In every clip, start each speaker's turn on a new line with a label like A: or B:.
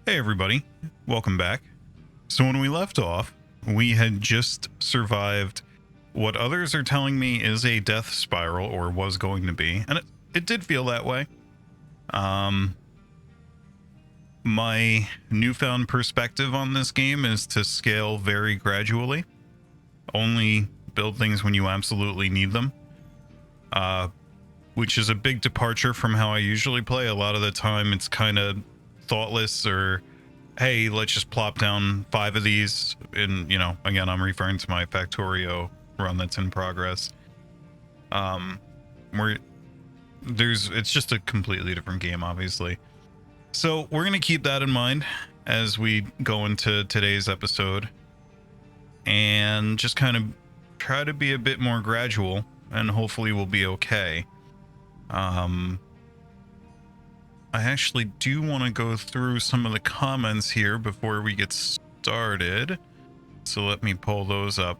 A: Hey everybody, welcome back. So when we left off, we had just survived what others are telling me is a death spiral, or was going to be, and it did feel that way. My newfound perspective on this game is to scale very gradually. Only build things when you absolutely need them. Which is a big departure from how I usually play. A lot of the time it's kind of thoughtless, or hey, let's just plop down 5 of these. And, you know, again, I'm referring to my Factorio run that's in progress. Where it's just a completely different game, obviously. So we're going to keep that in mind as we go into today's episode and just kind of try to be a bit more gradual, and hopefully we'll be okay. I actually do want to go through some of the comments here before we get started. So let me pull those up.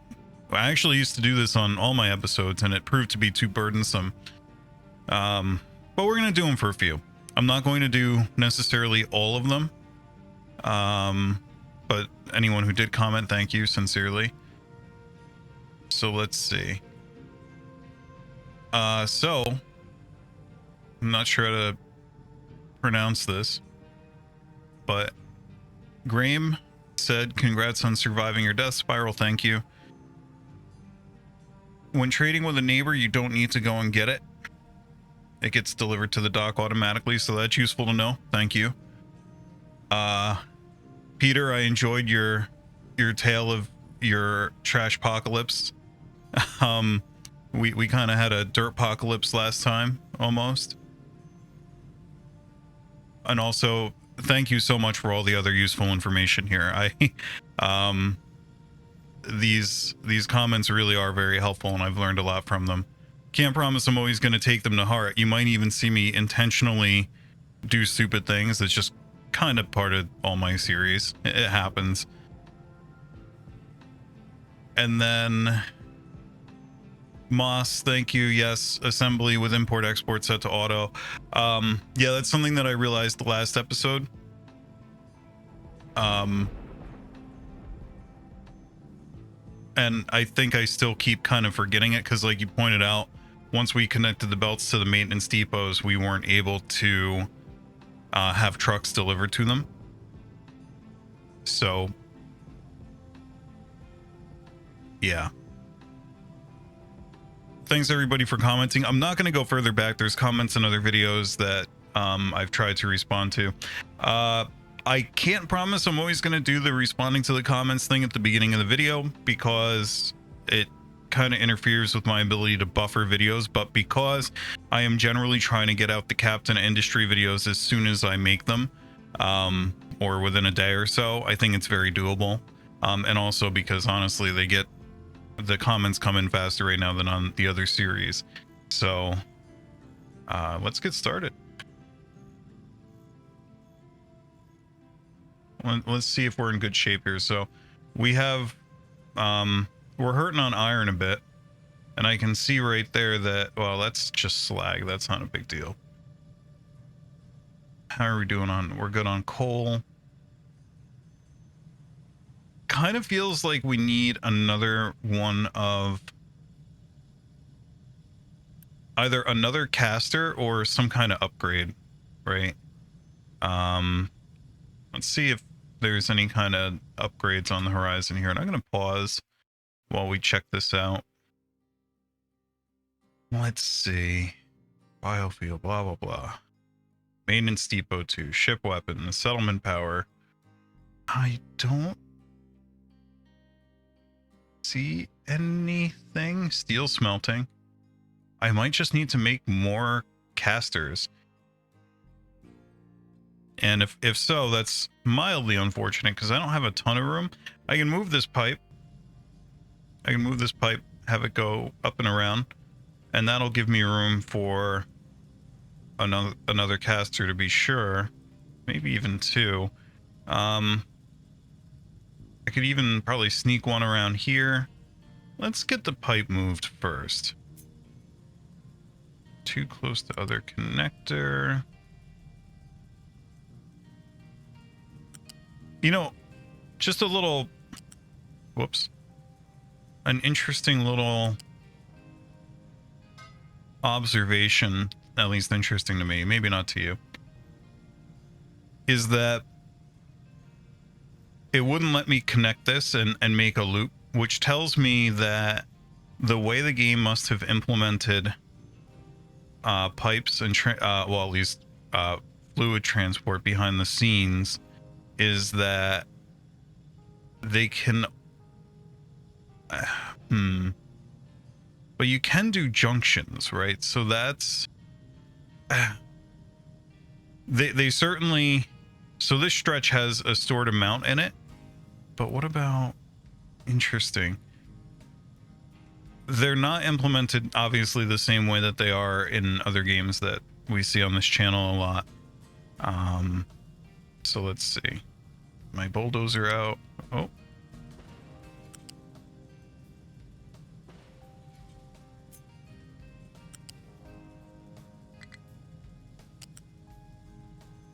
A: I actually used to do this on all my episodes, and it proved to be too burdensome. But we're going to do them for a few. I'm not going to do necessarily all of them. But anyone who did comment, thank you sincerely. So let's see. So I'm not sure how to pronounce this, but Graham said, congrats on surviving your death spiral. Thank you. When trading with a neighbor, you don't need to go and get it. It gets delivered to the dock automatically, so that's useful to know. Thank you. Peter, I enjoyed your tale of your trash apocalypse. We kind of had a dirt apocalypse last time, almost. And also, thank you so much for all the other useful information here. These comments really are very helpful, and I've learned a lot from them. Can't promise I'm always going to take them to heart. You might even see me intentionally do stupid things. That's just kind of part of all my series. It happens. And then Moss, thank you. Yes, assembly with import export set to auto. Yeah, that's something that I realized the last episode. And I think I still keep kind of forgetting it, because like you pointed out, once we connected the belts to the maintenance depots, we weren't able to have trucks delivered to them. So yeah, thanks everybody for commenting. I'm not going to go further back. There's comments in other videos that I've tried to respond to. I can't promise I'm always going to do the responding to the comments thing at the beginning of the video, because it kind of interferes with my ability to buffer videos. But because I am generally trying to get out the Captain Industry videos as soon as I make them, or within a day or so, I think it's very doable. And also because honestly, the comments come in faster right now than on the other series. So let's get started. Let's see if we're in good shape here. So we have we're hurting on iron a bit, and I can see right there that, well, that's just slag. That's not a big deal. How are we doing on, we're good on coal. Kind of feels like we need another one of either another caster or some kind of upgrade, right? Let's see if there's any kind of upgrades on the horizon here, and I'm going to pause while we check this out. Let's see. Biofuel, blah, blah, blah. Maintenance depot 2, ship weapon, settlement power. I don't see anything. Steel smelting. I might just need to make more casters. And if so, that's mildly unfortunate, because I don't have a ton of room. I can move this pipe. Have it go up and around, and that'll give me room for another caster, to be sure. Maybe even 2. I could even probably sneak one around here. Let's get the pipe moved first. Too close to other connector. You know, just a little, whoops, an interesting little observation, at least interesting to me, maybe not to you, is that it wouldn't let me connect this and make a loop, which tells me that the way the game must have implemented pipes and well, at least fluid transport behind the scenes, is that they can but you can do junctions, right? So that's they certainly, so this stretch has a stored amount in it, but what about, interesting, they're not implemented obviously the same way that they are in other games that we see on this channel a lot. So let's see, my bulldozer out. Oh,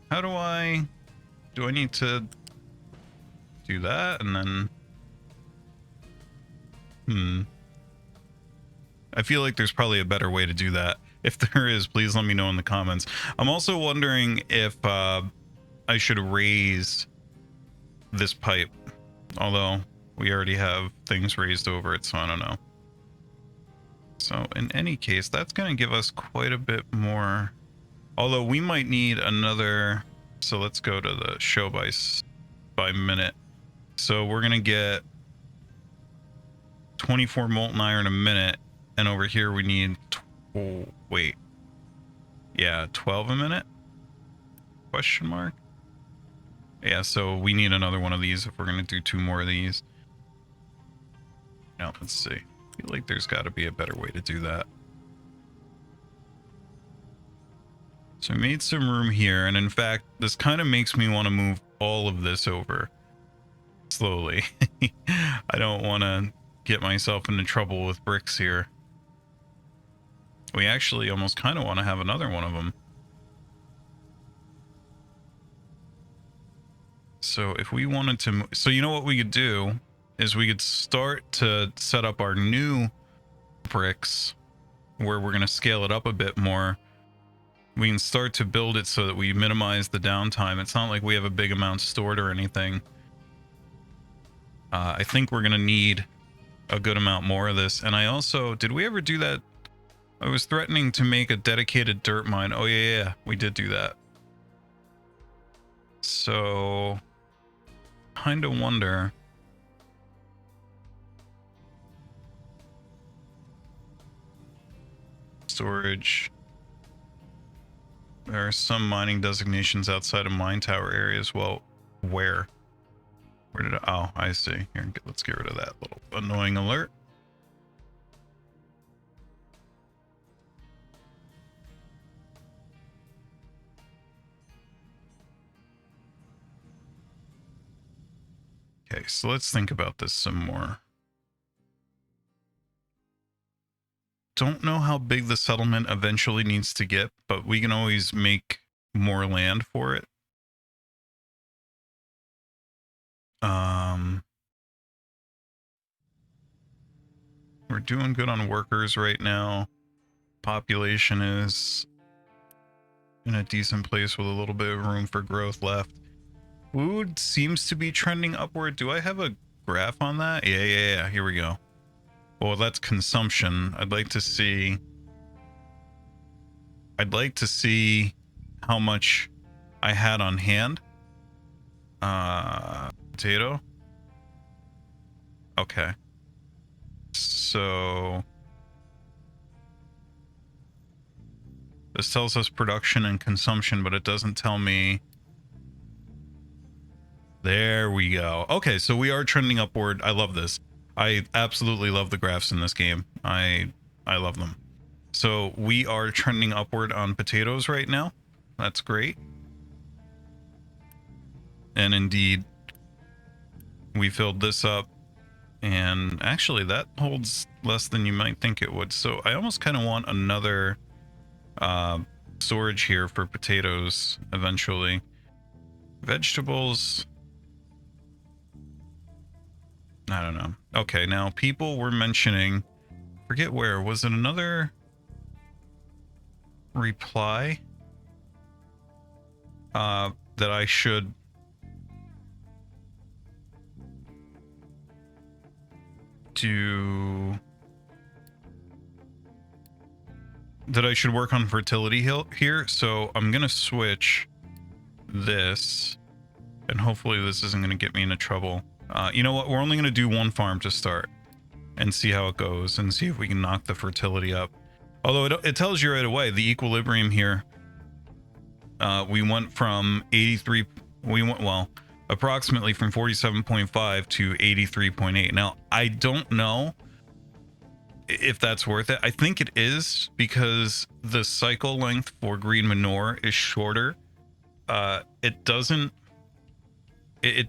A: how do I need to do that and then I feel like there's probably a better way to do that. If there is, please let me know in the comments. I'm also wondering if I should raise this pipe, although we already have things raised over it, so I don't know. So in any case, that's going to give us quite a bit more, although we might need another. So let's go to the show by minute. So we're going to get 24 molten iron a minute, and over here we need, oh, wait, yeah, 12 a minute, question mark. Yeah, so we need another one of these if we're going to do 2 more of these. Now let's see, I feel like there's got to be a better way to do that. So we made some room here, and in fact this kind of makes me want to move all of this over slowly. I don't want to get myself into trouble with bricks here. We actually almost kind of want to have another one of them. So if we wanted to, so you know what we could do is we could start to set up our new bricks where we're going to scale it up a bit more. We can start to build it so that we minimize the downtime. It's not like we have a big amount stored or anything. I think we're going to need a good amount more of this. And I also, did we ever do that? I was threatening to make a dedicated dirt mine. Oh yeah, we did do that. So kind of wonder, storage, there are some mining designations outside of mine tower areas. Well, where did oh, I see. Here, let's get rid of that little annoying alert. Okay, so let's think about this some more. Don't know how big the settlement eventually needs to get, but we can always make more land for it. We're doing good on workers right now. Population is in a decent place with a little bit of room for growth left. Food seems to be trending upward. Do I have a graph on that? Yeah. Here we go. Well, that's consumption. I'd like to see how much I had on hand. Potato. Okay. So this tells us production and consumption, but it doesn't tell me. There we go. Okay, so we are trending upward. I love this. I absolutely love the graphs in this game. I love them. So we are trending upward on potatoes right now. That's great. And indeed, we filled this up. And actually, that holds less than you might think it would. So I almost kind of want another storage here for potatoes eventually. Vegetables. I don't know. Okay, now people were mentioning, forget where, was it another reply that I should do, that I should work on fertility here. So I'm gonna switch this, and hopefully this isn't gonna get me into trouble. You know what, we're only gonna do one farm to start and see how it goes and see if we can knock the fertility up. Although it tells you right away the equilibrium here, we went from 83, well, approximately from 47.5 to 83.8. Now, I don't know if that's worth it. I think it is, because the cycle length for green manure is shorter. It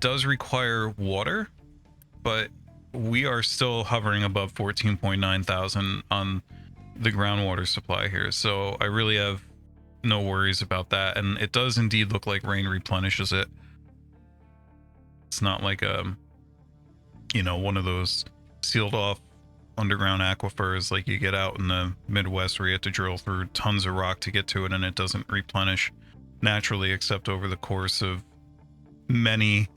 A: does require water, but we are still hovering above 14.9 thousand on the groundwater supply here. So I really have no worries about that. And it does indeed look like rain replenishes it. It's not like you know, one of those sealed off underground aquifers like you get out in the Midwest where you have to drill through tons of rock to get to it, and it doesn't replenish naturally except over the course of many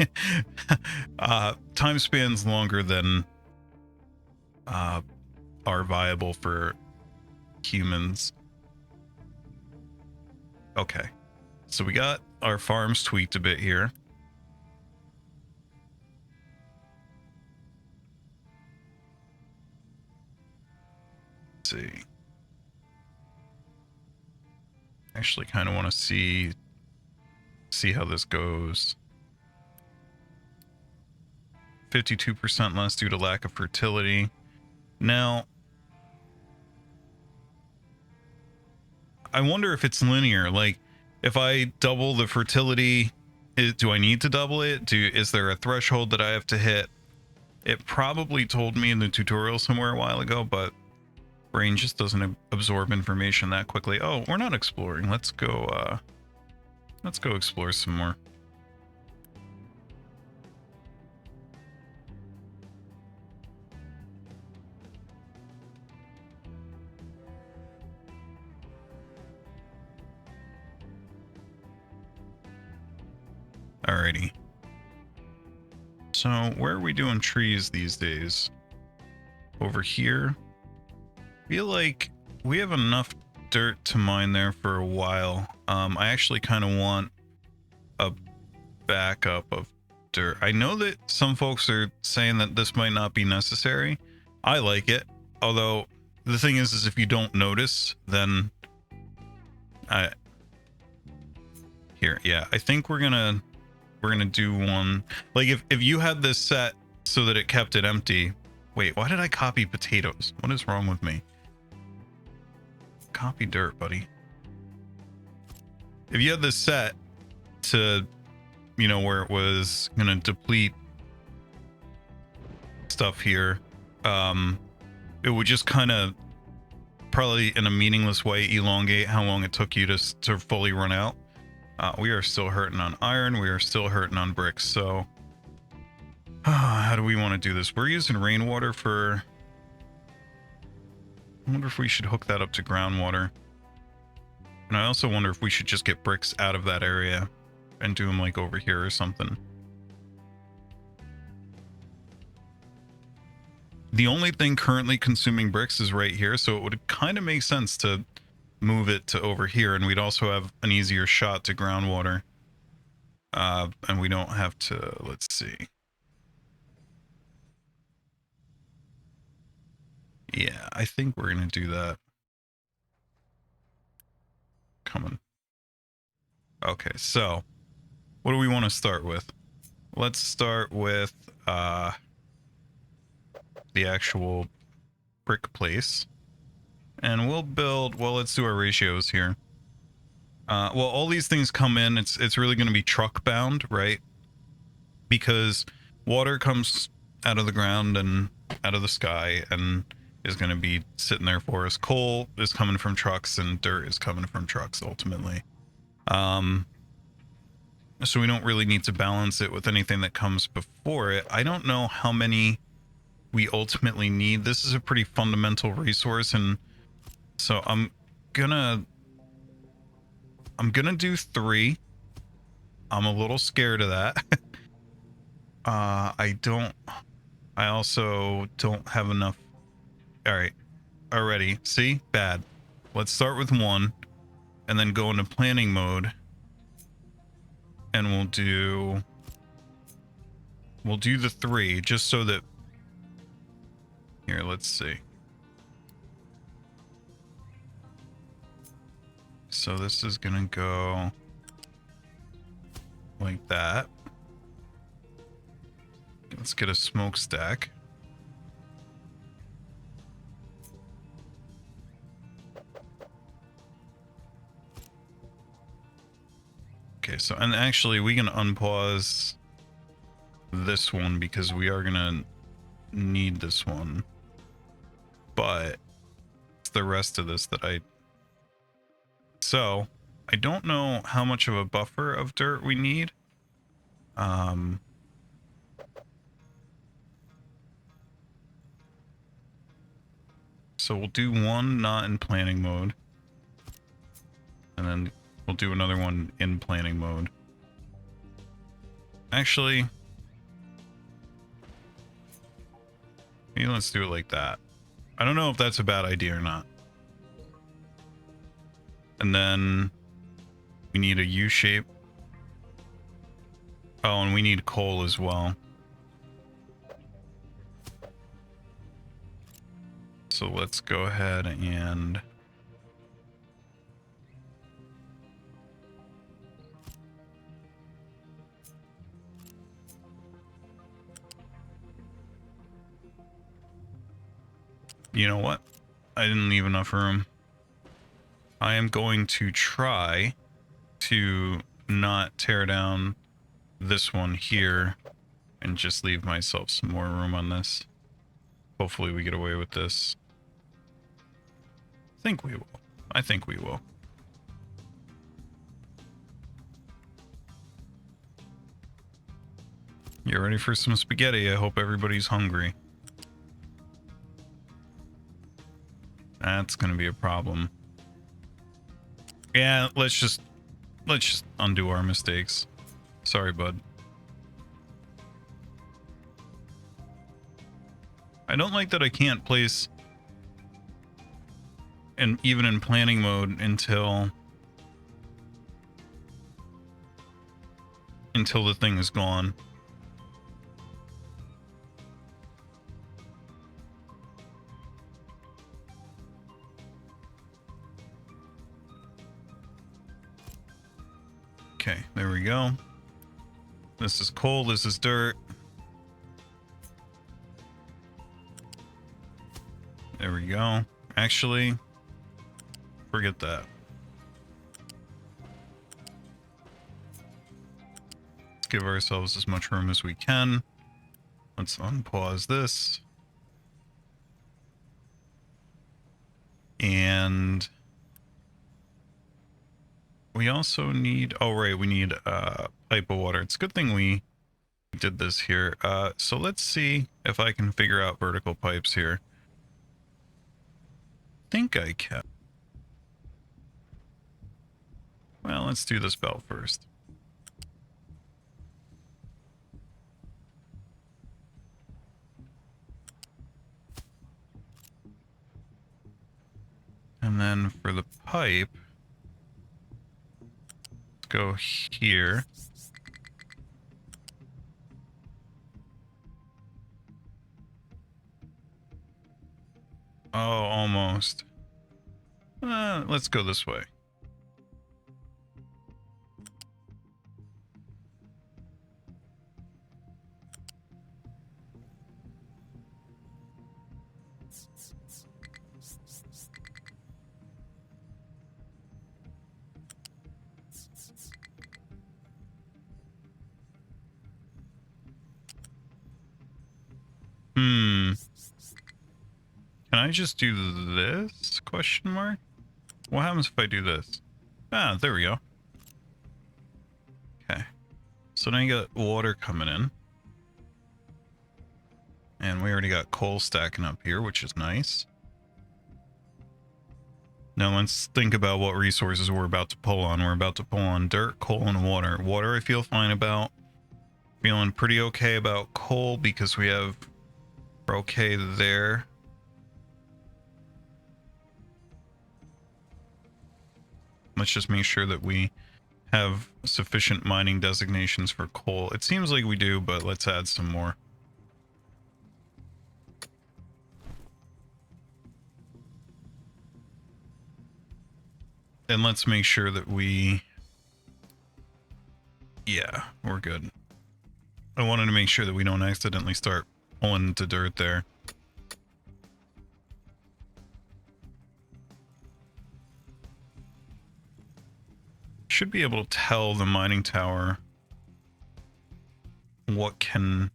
A: time spans longer than are viable for humans. Okay, so we got our farms tweaked a bit here. Let's see. Actually kind of want to see how this goes. 52% less due to lack of fertility. Now, I wonder if it's linear. Like, if I double the fertility, do I need to double it? Is there a threshold that I have to hit? It probably told me in the tutorial somewhere a while ago, but brain just doesn't absorb information that quickly. Oh, we're not exploring. Let's go explore some more. Alrighty. So where are we doing trees these days? Over here. Feel like we have enough dirt to mine there for a while. I actually kind of want a backup of dirt. I know that some folks are saying that this might not be necessary. I like it. Although the thing is if you don't notice, then I think we're gonna do one. Like if you had this set so that it kept it empty. Wait, why did I copy potatoes? What is wrong with me? Copy dirt, buddy. If you had this set to, you know, where it was gonna deplete stuff here, it would just kind of probably in a meaningless way elongate how long it took you to fully run out. We are still hurting on iron. We are still hurting on bricks. So how do we want to do this? We're using rainwater for... I wonder if we should hook that up to groundwater. And I also wonder if we should just get bricks out of that area and do them like over here or something. The only thing currently consuming bricks is right here, so it would kind of make sense to move it to over here, and we'd also have an easier shot to groundwater. And we don't have to, let's see. Yeah, I think we're gonna do that. Coming. Okay, so what do we want to start with? Let's start with the actual brick place. And we'll build, well, let's do our ratios here. Well, all these things come in, it's really going to be truck bound, right? Because water comes out of the ground and out of the sky and is going to be sitting there for us. Coal is coming from trucks and dirt is coming from trucks ultimately. So we don't really need to balance it with anything that comes before it. I don't know how many we ultimately need. This is a pretty fundamental resource, and so I'm gonna do 3. I'm a little scared of that. I also don't have enough. All right, already. See, bad. Let's start with 1 and then go into planning mode, and we'll do the 3 just so that, here, let's see. So this is gonna go like that. Let's get a smokestack. Okay, so, and actually we can unpause this one because we are gonna need this one, but it's the rest of this that so I don't know how much of a buffer of dirt we need. So we'll do 1 not in planning mode, and then we'll do another one in planning mode. Actually, maybe let's do it like that. I don't know if that's a bad idea or not. And then we need a U shape. Oh, and we need coal as well. So let's go ahead and you know what? I didn't leave enough room. I am going to try to not tear down this one here and just leave myself some more room on this. Hopefully we get away with this. I think we will. I think we will. You ready for some spaghetti? I hope everybody's hungry. That's gonna be a problem. Yeah, let's just undo our mistakes. Sorry, bud. I don't like that I can't place, and even in planning mode, until the thing is gone. Okay, there we go. This is coal, this is dirt. There we go. Actually, forget that. Let's give ourselves as much room as we can. Let's unpause this. And we also need, oh right, we need a pipe of water. It's a good thing we did this here. So let's see if I can figure out vertical pipes here. I think I can. Well, let's do this belt first. And then for the pipe, let's go here. Oh, almost. Let's go this way. Can I just do this? Question mark? What happens if I do this? Ah, there we go. Okay. So now you got water coming in. And we already got coal stacking up here, which is nice. Now let's think about what resources we're about to pull on. We're about to pull on dirt, coal, and water. Water I feel fine about. Feeling pretty okay about coal because we're okay there. Let's just make sure that we have sufficient mining designations for coal. It seems like we do, but let's add some more. And let's make sure that yeah, we're good. I wanted to make sure that we don't accidentally start pulling into dirt there. Should be able to tell the mining tower what can...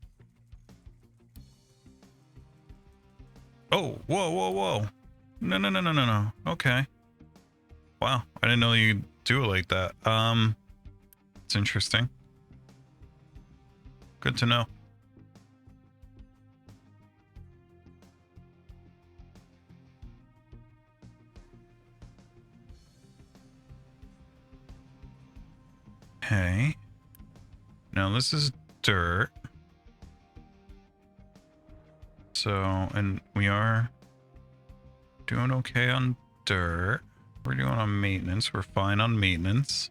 A: Oh, whoa. No. Okay. Wow, I didn't know you do it like that. It's interesting. Good to know. Okay. Now this is dirt. So, and we are doing okay on dirt. We're doing on maintenance. We're fine on maintenance.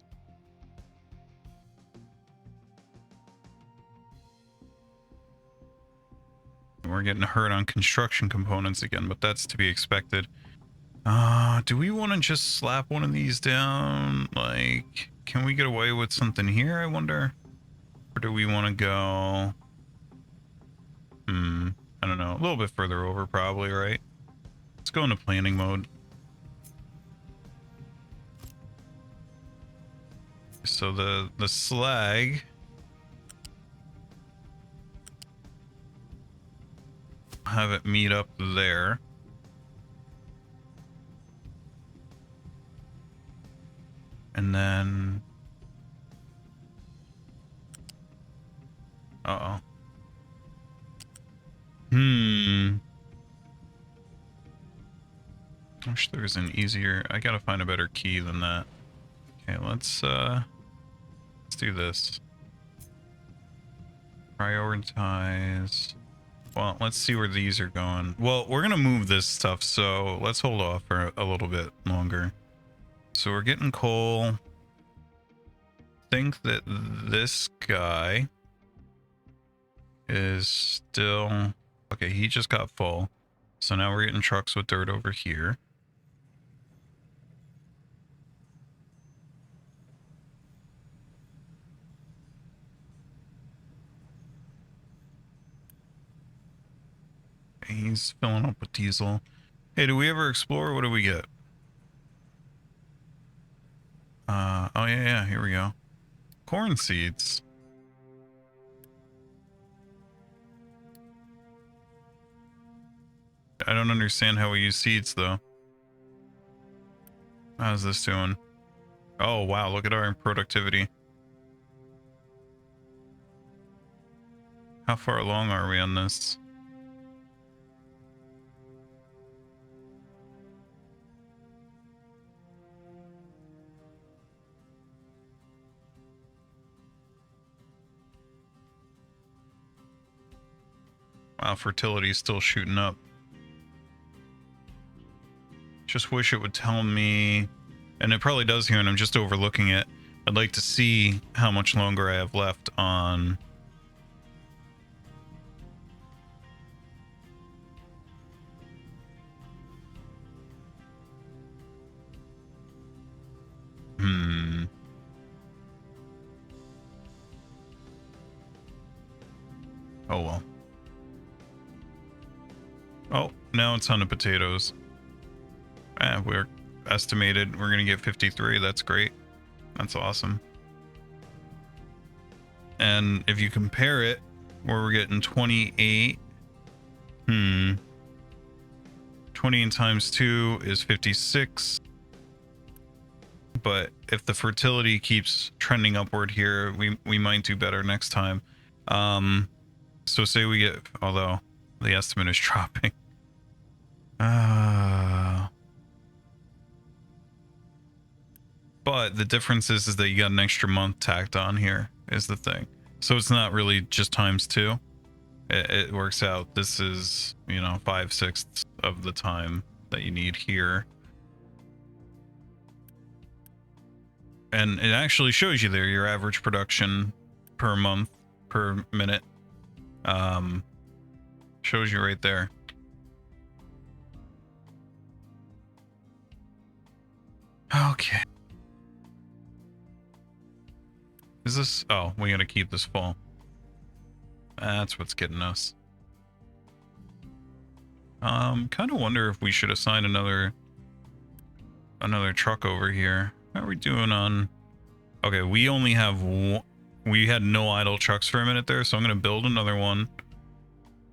A: We're getting hurt on construction components again, but that's to be expected. Do we want to just slap one of these down? Like, can we get away with something here, I wonder? Or do we want to go... I don't know. A little bit further over, probably, right? Let's go into planning mode. So the slag... have it meet up there. And then... Uh-oh. I wish there was an easier... I gotta find a better key than that. Okay, let's do this. Prioritize... Well, let's see where these are going. Well, we're gonna move this stuff, so let's hold off for a little bit longer. So we're getting coal. Think that this guy is still... Okay, he just got full. So now we're getting trucks with dirt over here. He's filling up with diesel. Hey, do we ever explore? What do we get? Oh yeah, here we go. Corn seeds. I don't understand how we use seeds though. How's this doing? Oh wow, look at our productivity. How far along are we on this? Wow, fertility's still shooting up. Just wish it would tell me, and it probably does here, and I'm just overlooking it. I'd like to see how much longer I have left on... Oh well. Oh, now it's on the potatoes. We're estimated we're gonna get 53. That's great. That's awesome. And if you compare it, where we're getting 28, 20 times 2 is 56. But if the fertility keeps trending upward here, we might do better next time. So say we get, although The estimate is dropping. But the difference is that you got an extra month tacked on here, is the thing. So it's not really just ×2. It works out. This is, you know, 5/6 of the time that you need here. And it actually shows you there your average production per month, per minute. Shows you right there. Okay. Is this... Oh, we gotta keep this full. That's what's getting us. Kind of wonder if we should assign another truck over here. How are we doing on... Okay, we only have one... We had no idle trucks for a minute there, so I'm gonna build another one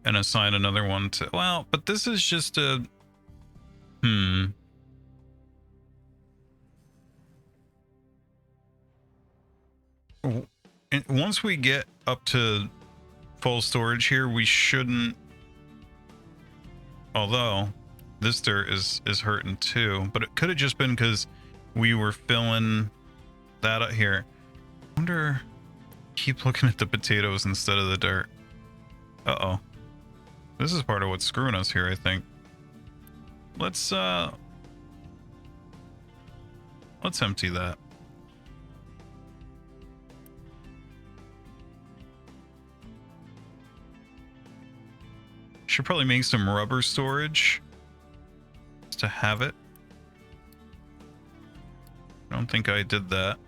A: and assign another one to... Well, but this is just a... Once we get up to full storage here, we shouldn't... Although, this dirt is hurting too, but it could have just been because we were filling that up here. I wonder... Keep looking at the potatoes instead of the dirt. Uh-oh. This is part of what's screwing us here, I think. Let's empty that. Should probably make some rubber storage just to have it. I don't think I did that.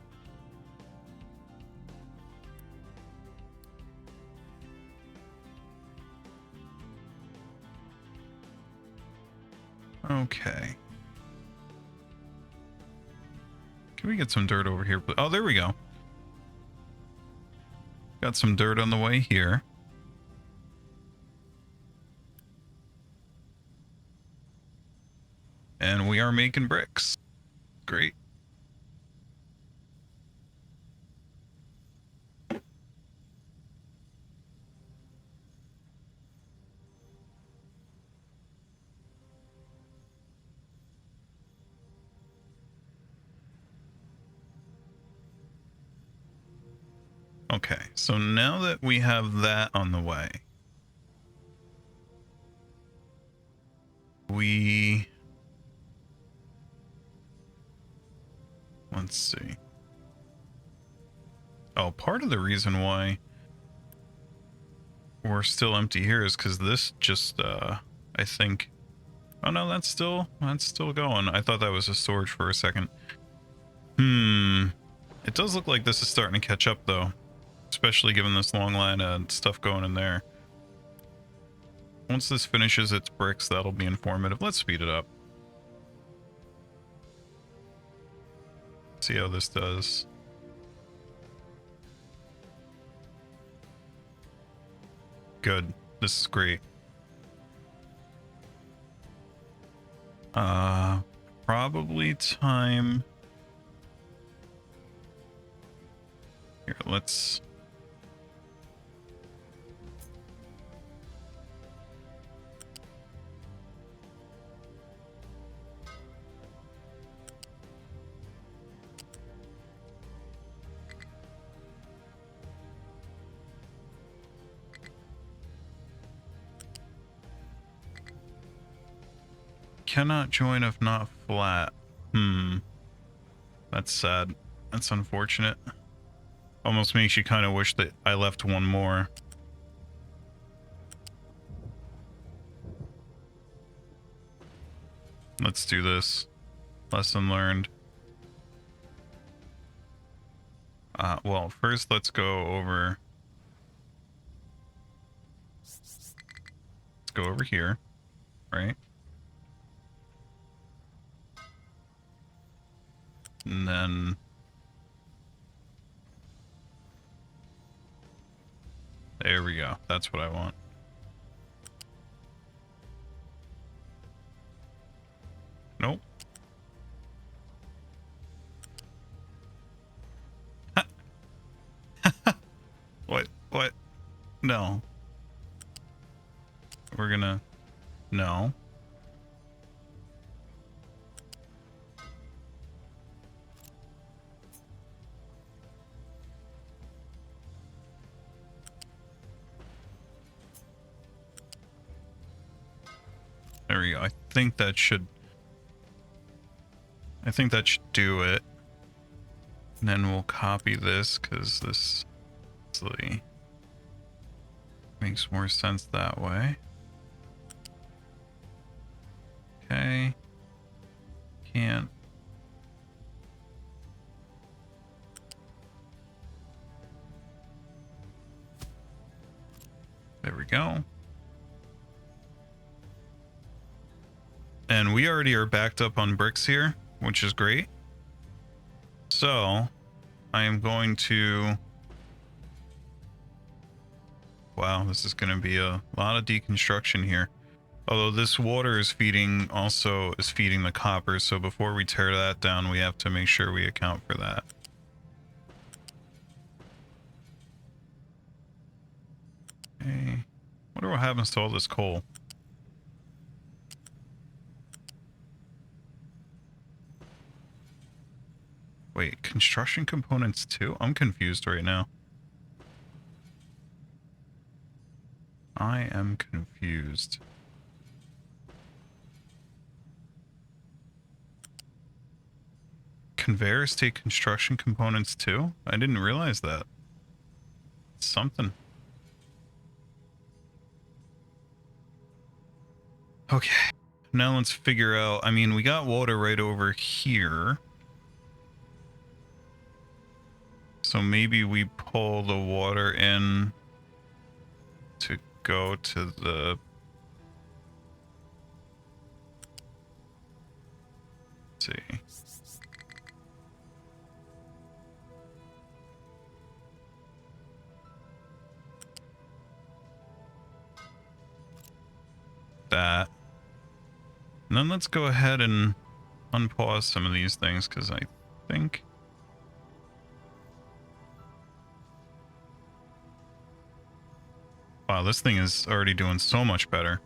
A: Okay. Can we get some dirt over here? Oh, there we go. Got some dirt on the way here. And we are making bricks. Great. Okay, so now that we have that on the way, let's see. Oh, part of the reason why we're still empty here is because this just, I think... Oh no, that's still going. I thought that was a storage for a second. It does look like this is starting to catch up though. Especially given this long line of stuff going in there. Once this finishes its bricks, that'll be informative. Let's speed it up. See how this does. Good. This is great. Probably time... Here, let's... Cannot join if not flat. That's sad. That's unfortunate. Almost makes you kind of wish that I left one more. Let's do this. Lesson learned. Well, first let's go over... Let's go over here, right? And then... There we go. That's what I want. Nope. What? No. We're gonna... No. There we go. I think that should do it. And then we'll copy this because this actually makes more sense that way. Okay. Can't. There we go. And we already are backed up on bricks here, which is great. So I am going to... Wow, this is going to be a lot of deconstruction here. Although this water is feeding the copper, so before we tear that down, we have to make sure we account for that. Okay. Wonder what happens to all this coal. Wait, construction components too? I'm confused right now. I am confused. Conveyors take construction components too? I didn't realize that. Something. Okay. Now let's figure out... I mean, we got water right over here. So maybe we pull the water in to go to the... Let's see. That. And then let's go ahead and unpause some of these things because I think... Wow, this thing is already doing so much better.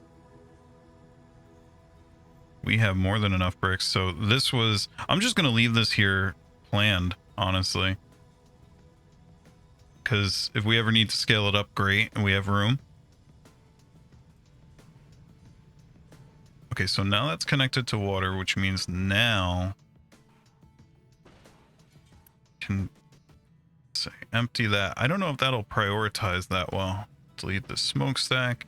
A: We have more than enough bricks, so this was... I'm just going to leave this here planned, honestly. Because if we ever need to scale it up, great, and we have room. Okay, so now that's connected to water, which means now... Can say empty that. I don't know if that'll prioritize that well. Delete the smokestack.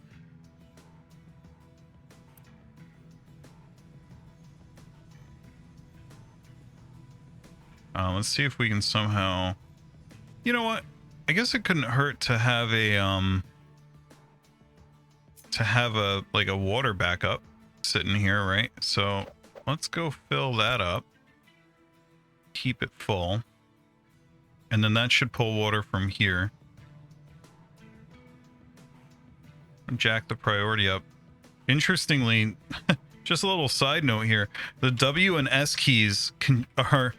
A: Let's see if we can somehow... You know what? I guess it couldn't hurt to have a like a water backup sitting here, right? So let's go fill that up. Keep it full. And then that should pull water from here. Jack the priority up. Interestingly, just a little side note here, the W and S keys are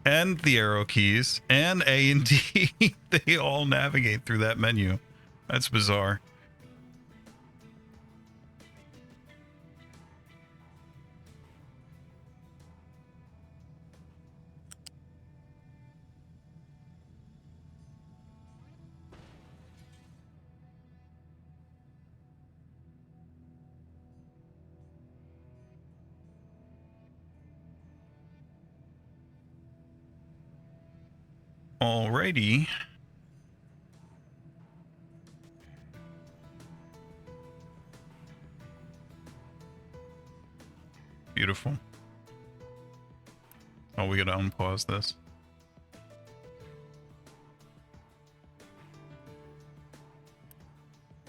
A: and the arrow keys and A and D, they all navigate through that menu. That's bizarre. Alrighty. Beautiful. Oh, we gotta unpause this.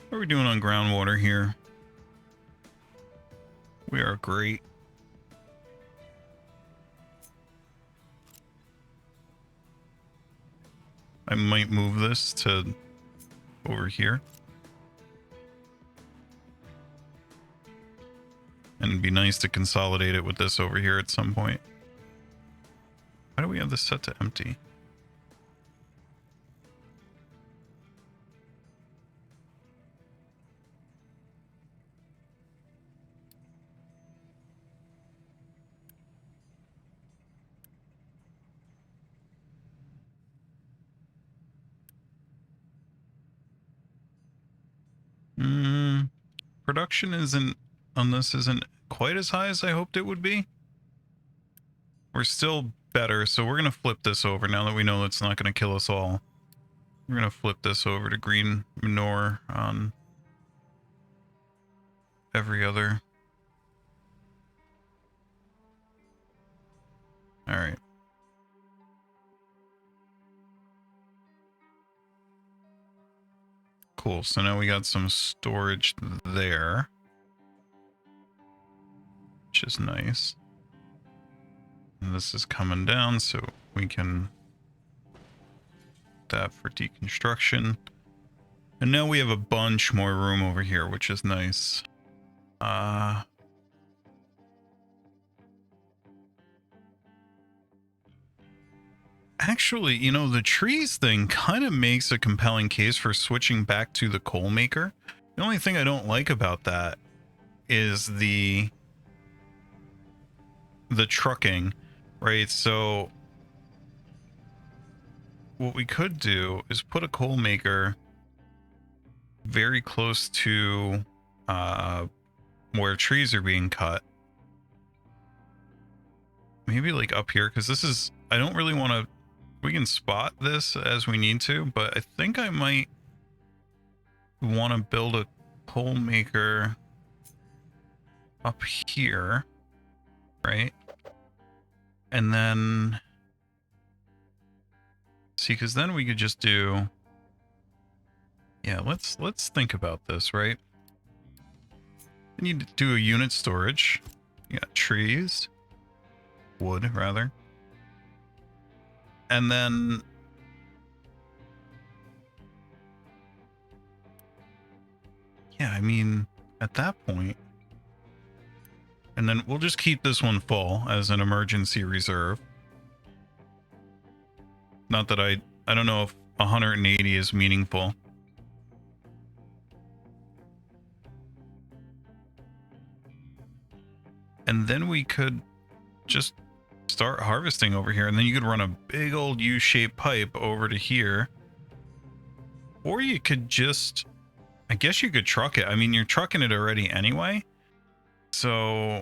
A: What are we doing on groundwater here? We are great. I might move this to over here. And it'd be nice to consolidate it with this over here at some point. Why do we have this set to empty? production isn't on this isn't quite as high as I hoped it would be. We're still better, so we're going to flip this over now that we know it's not going to kill us all. We're going to flip this over to green manure on every other. All right. Cool. So now we got some storage there, which is nice. And this is coming down, so we can that for deconstruction. And now we have a bunch more room over here, which is nice. Actually, you know, the trees thing kind of makes a compelling case for switching back to the coal maker. The only thing I don't like about that is the trucking, right? So what we could do is put a coal maker very close to where trees are being cut. Maybe like up here, because this is, I don't really want to, we can spot this as we need to, but I think I might want to build a coal maker up here, right? And then see, because then we could just do, yeah, let's think about this, right? We need to do a unit storage. You got trees, wood rather, and then yeah, I mean at that point, and then we'll just keep this one full as an emergency reserve. Not that I don't know if 180 is meaningful. And then we could just start harvesting over here, and then you could run a big old U-shaped pipe over to here. Or you could just, I guess you could truck it. I mean, you're trucking it already anyway. So,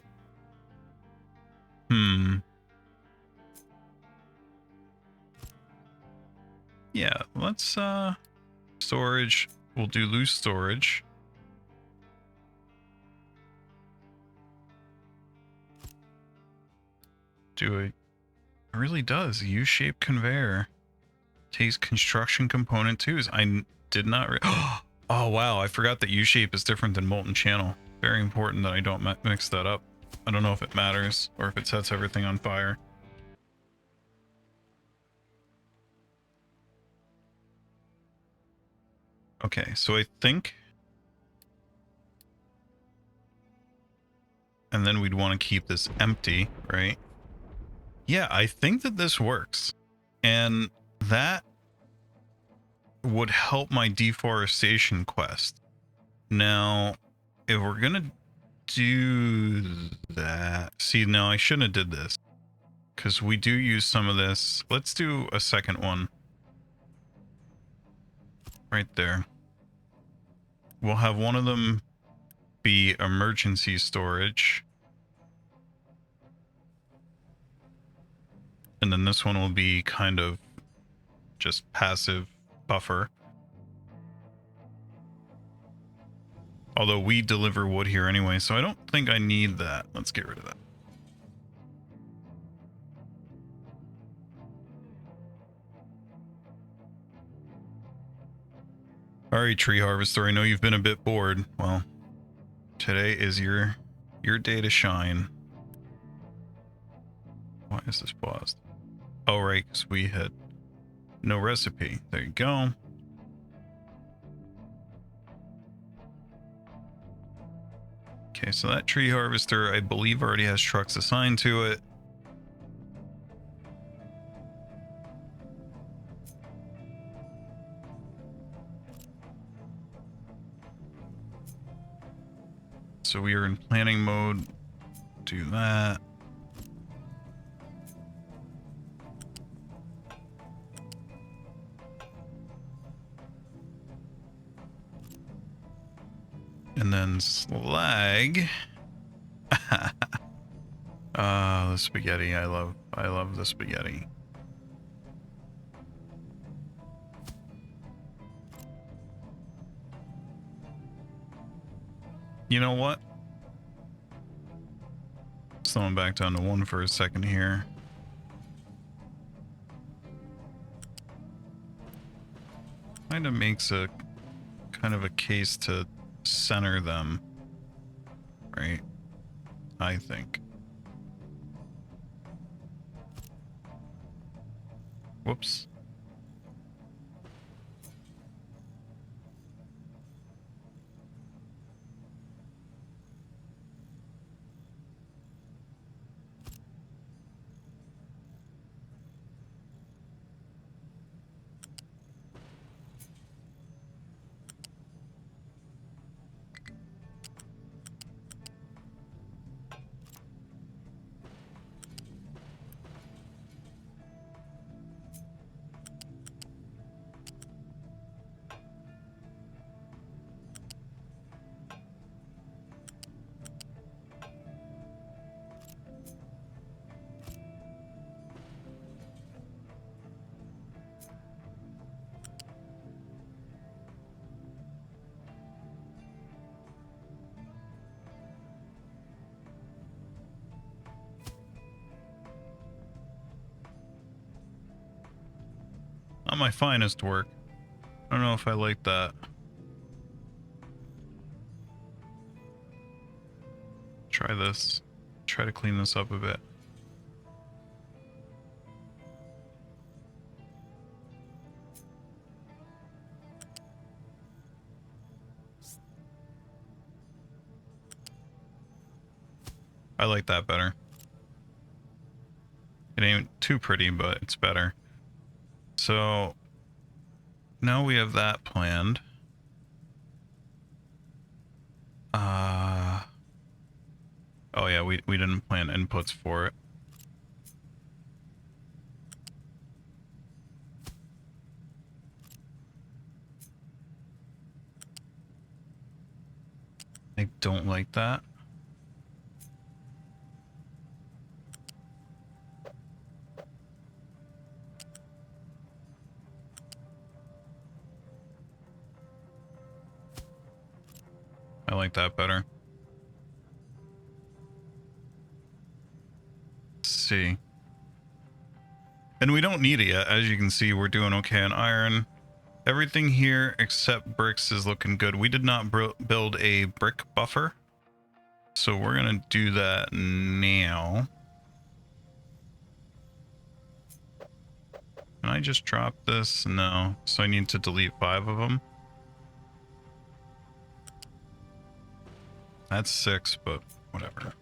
A: yeah, let's, storage. We'll do loose storage. It really does. U-shaped conveyor takes construction component twos. I did not oh wow, I forgot that U-shape is different than molten channel. Very important that I don't mix that up. I don't know if it matters or if it sets everything on fire. Okay, so I think, and then we'd want to keep this empty, right? Yeah, I think that this works, and that would help my deforestation quest. Now, if we're gonna do that, see, no, I shouldn't have did this, because we do use some of this. Let's do a second one right there. We'll have one of them be emergency storage, and then this one will be kind of just passive buffer. Although we deliver wood here anyway, so I don't think I need that. Let's get rid of that. All right, tree harvester, I know you've been a bit bored. Well, today is your day to shine. Why is this paused? Oh, right, because we had no recipe. There you go. Okay, so that tree harvester, I believe, already has trucks assigned to it. So we are in planning mode. Do that. And then slag. The spaghetti. I love the spaghetti. You know what? Slowing back down to 1 for a second here. Kind of makes a kind of a case to center them, right? I think. Whoops. Not my finest work. I don't know if I like that. Try this. Try to clean this up a bit. I like that better. It ain't too pretty, but it's better. So now we have that planned. Oh yeah, we didn't plan inputs for it. I don't like that. I like that better. Let's see. And we don't need it yet. As you can see, we're doing okay on iron. Everything here except bricks is looking good. We did not build a brick buffer, so we're gonna do that now. Can I just drop this? No. So I need to delete 5 of them. That's 6, but whatever.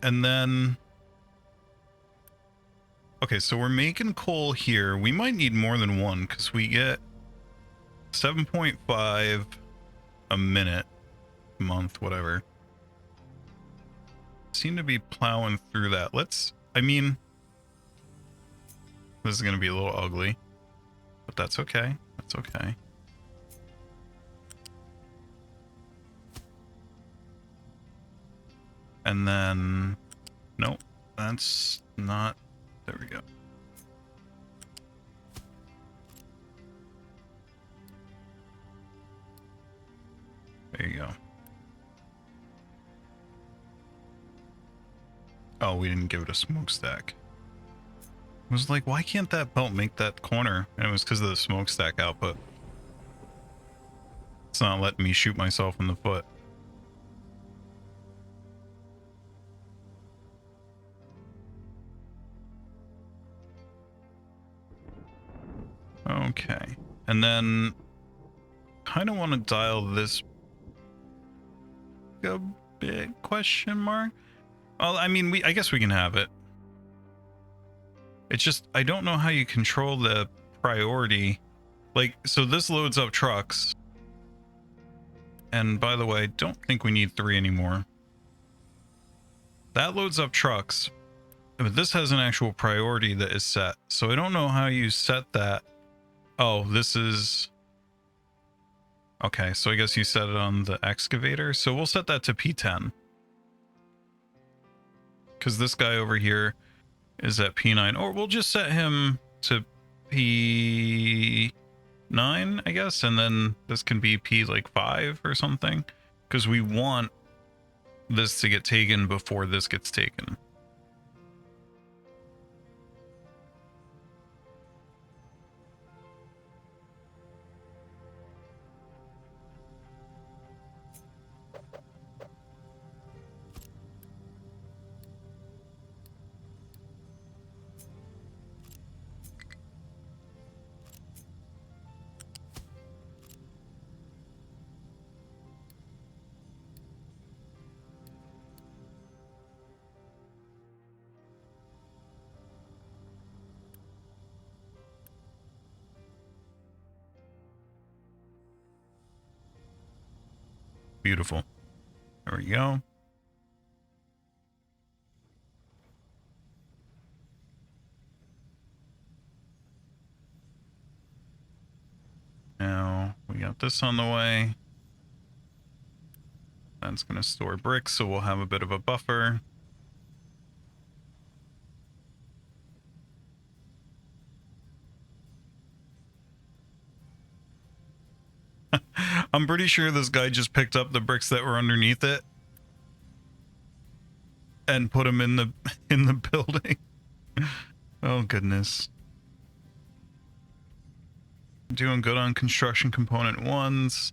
A: And then, okay, so we're making coal here. We might need more than one because we get 7.5 a minute, month, whatever. Seem to be plowing through that. I mean, this is going to be a little ugly, but that's okay. That's okay. And then, nope, that's not, there we go. There you go. Oh, we didn't give it a smokestack. I was like, why can't that belt make that corner? And it was because of the smokestack output. It's not letting me shoot myself in the foot. Okay. And then kind of want to dial this a big question mark. Well, I mean, I guess we can have it. It's just, I don't know how you control the priority. Like, so this loads up trucks. And by the way, don't think we need 3 anymore. That loads up trucks, but this has an actual priority that is set. So I don't know how you set that. Oh, this is... Okay, so I guess you set it on the excavator. So we'll set that to P10. Because this guy over here is at P9. Or we'll just set him to P9, I guess. And then this can be P like 5 or something. Because we want this to get taken before this gets taken. Beautiful. There we go. Now we got this on the way. That's going to store bricks, so we'll have a bit of a buffer. I'm pretty sure this guy just picked up the bricks that were underneath it and put them in the building. Oh goodness. Doing good on construction component 1s.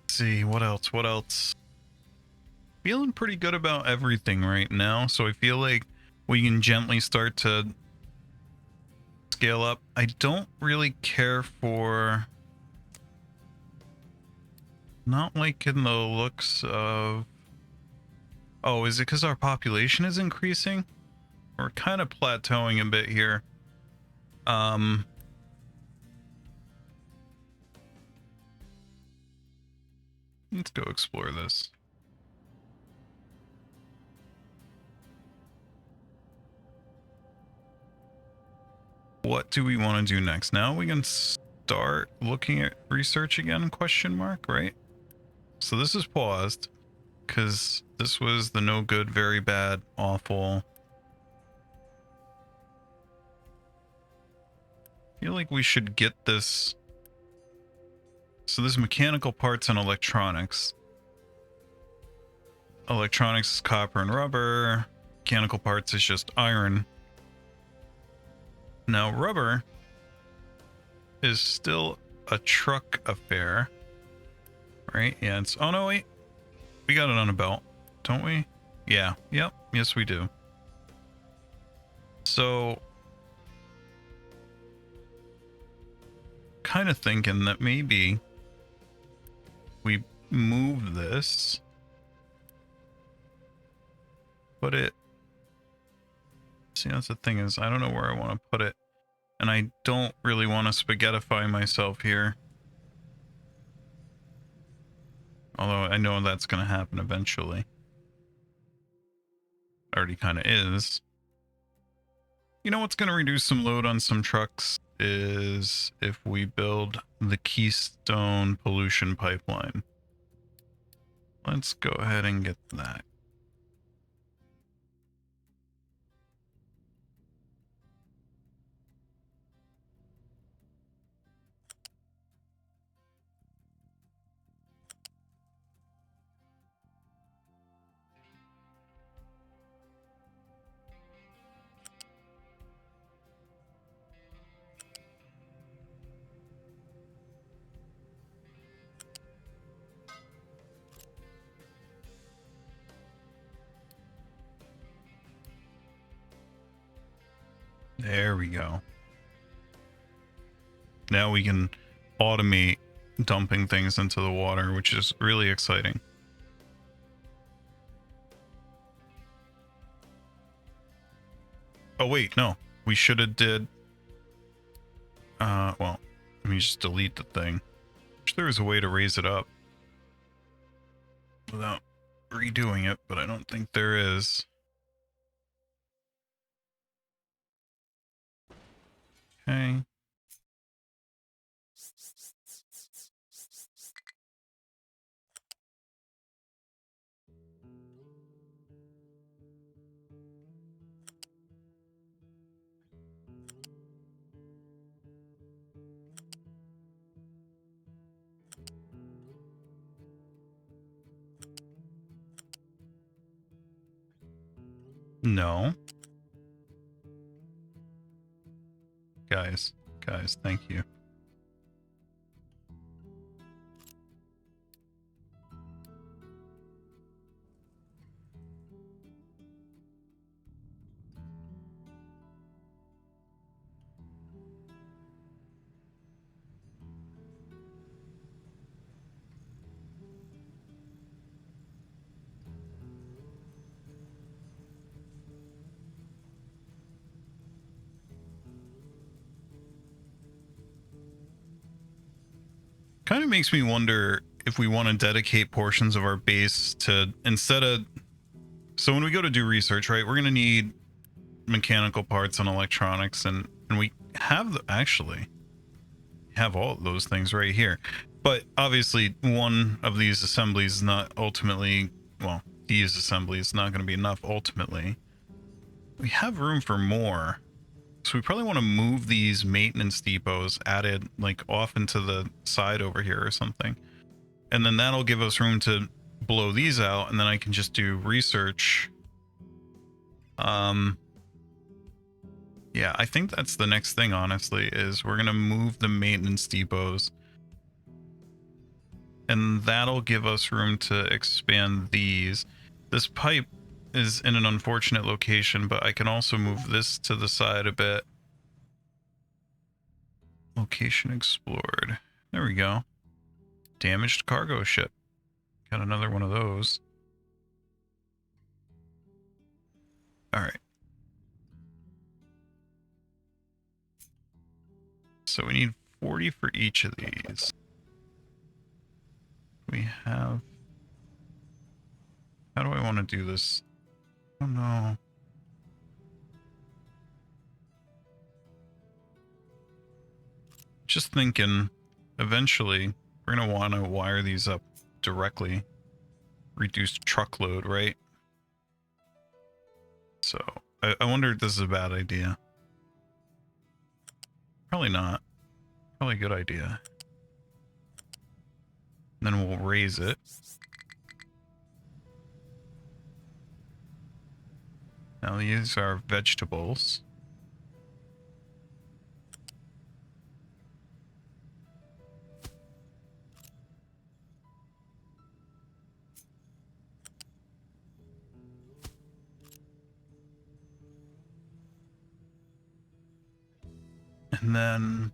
A: Let's see, what else? Feeling pretty good about everything right now, so I feel like we can gently start to scale up. I don't really care for... Not liking the looks of... Oh, is it because our population is increasing? We're kind of plateauing a bit here. Let's go explore this. What do we want to do next? Now we can start looking at research again, question mark, right? So this is paused because this was the no good, very bad, awful. I feel like we should get this. So this mechanical parts and electronics. Electronics is copper and rubber. Mechanical parts is just iron. Now rubber is still a truck affair. Right? Yeah, it's... Oh no, wait. We got it on a belt, don't we? Yeah. Yep. Yes, we do. So... kind of thinking that maybe we move this, put it... See, that's the thing is, I don't know where I want to put it, and I don't really want to spaghettify myself here. Although I know that's going to happen eventually. Already kind of is. You know what's going to reduce some load on some trucks is if we build the Keystone pollution pipeline. Let's go ahead and get that. There we go. Now we can automate dumping things into the water, which is really exciting. Oh wait, no. We should have did... well, let me just delete the thing. Wish there was a way to raise it up. without redoing it, but I don't think there is. Okay. No. Guys, thank you. Kind of makes me wonder if we want to dedicate portions of our base to, instead of, so when we go to do research, right, we're going to need mechanical parts and electronics, and we have actually have all of those things right here. But obviously one of these assemblies is not ultimately, well, these assemblies is not going to be enough ultimately. We have room for more. So we probably want to move these maintenance depots added like off into the side over here or something. And then that'll give us room to blow these out, and then I can just do research. Yeah, I think that's the next thing, honestly, is we're gonna move the maintenance depots, and that'll give us room to expand these. This pipe is in an unfortunate location, but I can also move this to the side a bit. Location explored. There we go. Damaged cargo ship. Got another one of those. All right. So we need 40 for each of these. We have... How do I want to do this? Oh no. Just thinking, eventually, we're going to want to wire these up directly. Reduced truckload, right? So, I wonder if this is a bad idea. Probably not. Probably a good idea. And then we'll raise it. Now these are vegetables. And then...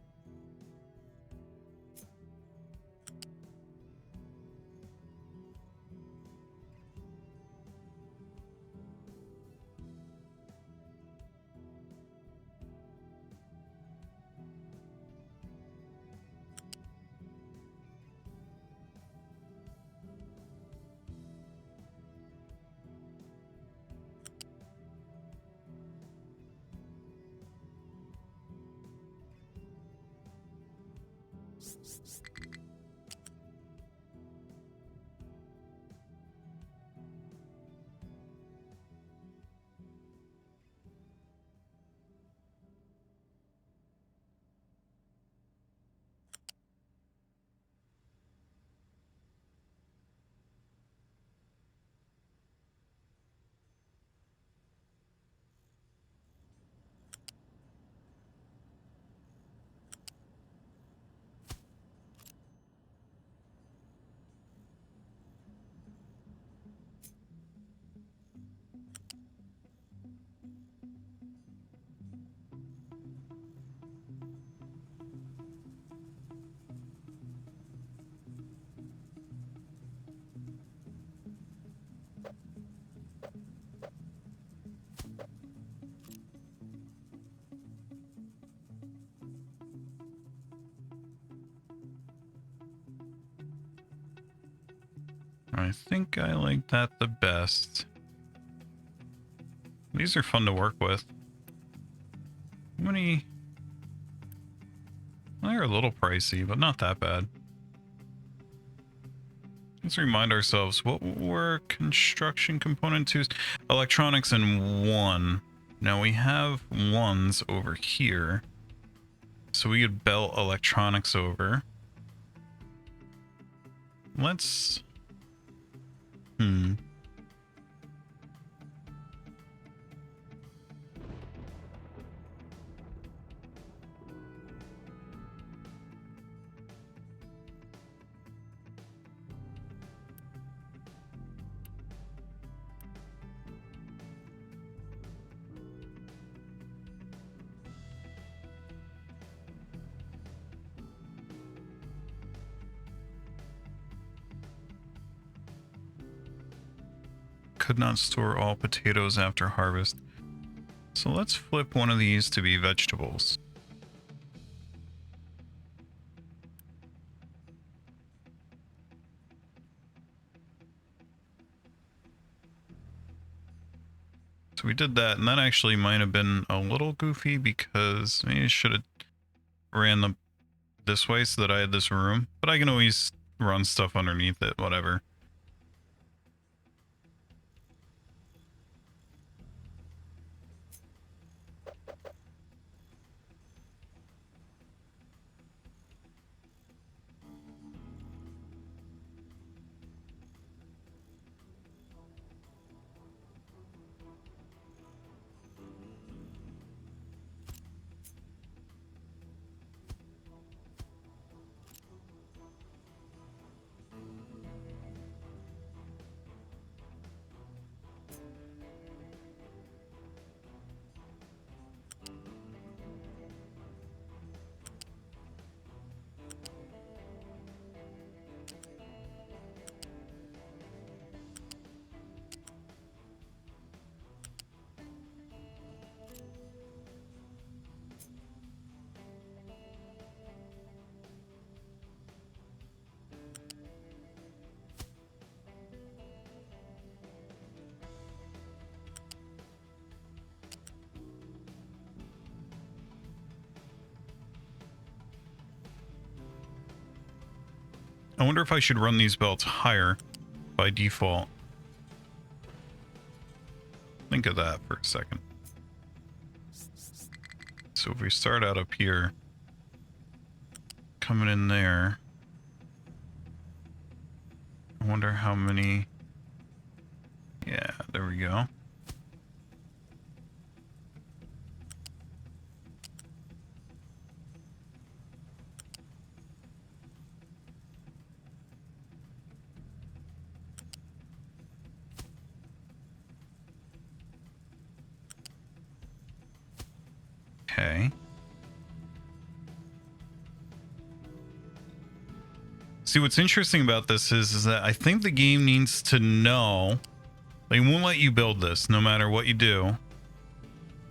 A: I think I like that the best. These are fun to work with. How many? They're a little pricey, but not that bad. Let's remind ourselves, what were construction component twos? Electronics and one. Now we have ones over here. So we could belt electronics over. Let's... Could not store all potatoes after harvest. So let's flip one of these to be vegetables. So we did that, and that actually might have been a little goofy because maybe I should have ran this way so that I had this room. But I can always run stuff underneath it, whatever. I wonder if I should run these belts higher by default. Think of that for a second. So if we start out up here, coming in there, I wonder how many... Yeah, there we go. Okay. See, what's interesting about this is that I think the game needs to know, they won't let you build this no matter what you do.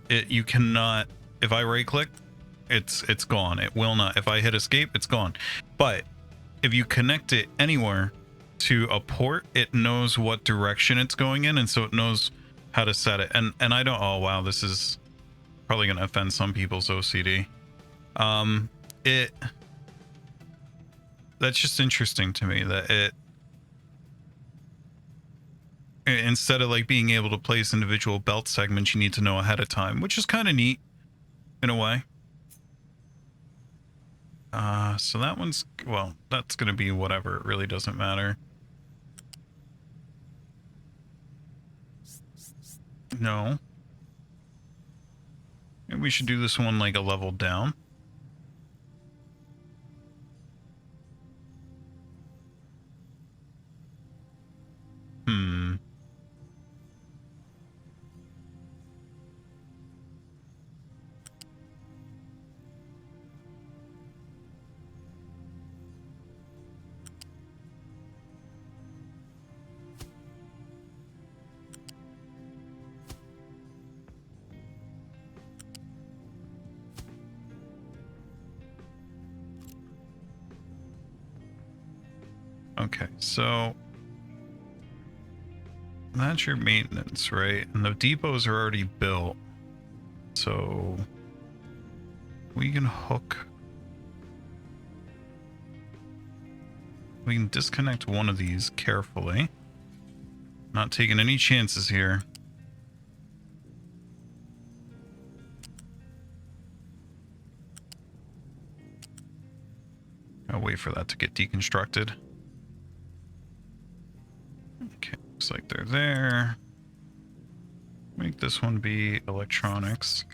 A: You cannot, if I right click, it's gone. It will not. If I hit escape, it's gone. But if you connect it anywhere to a port, it knows what direction it's going in, and so it knows how to set it. And I don't, oh wow, this is probably going to offend some people's OCD. That's just interesting to me that it, instead of like being able to place individual belt segments, you need to know ahead of time, which is kind of neat in a way. So that one's, well, that's going to be whatever. It really doesn't matter. No. Maybe we should do this one like a level down. Okay, so That's your maintenance, right? And the depots are already built. So we can hook. We can disconnect one of these carefully. Not taking any chances here. I'll wait for that to get deconstructed. Okay, looks like they're there. Make this one be electronics.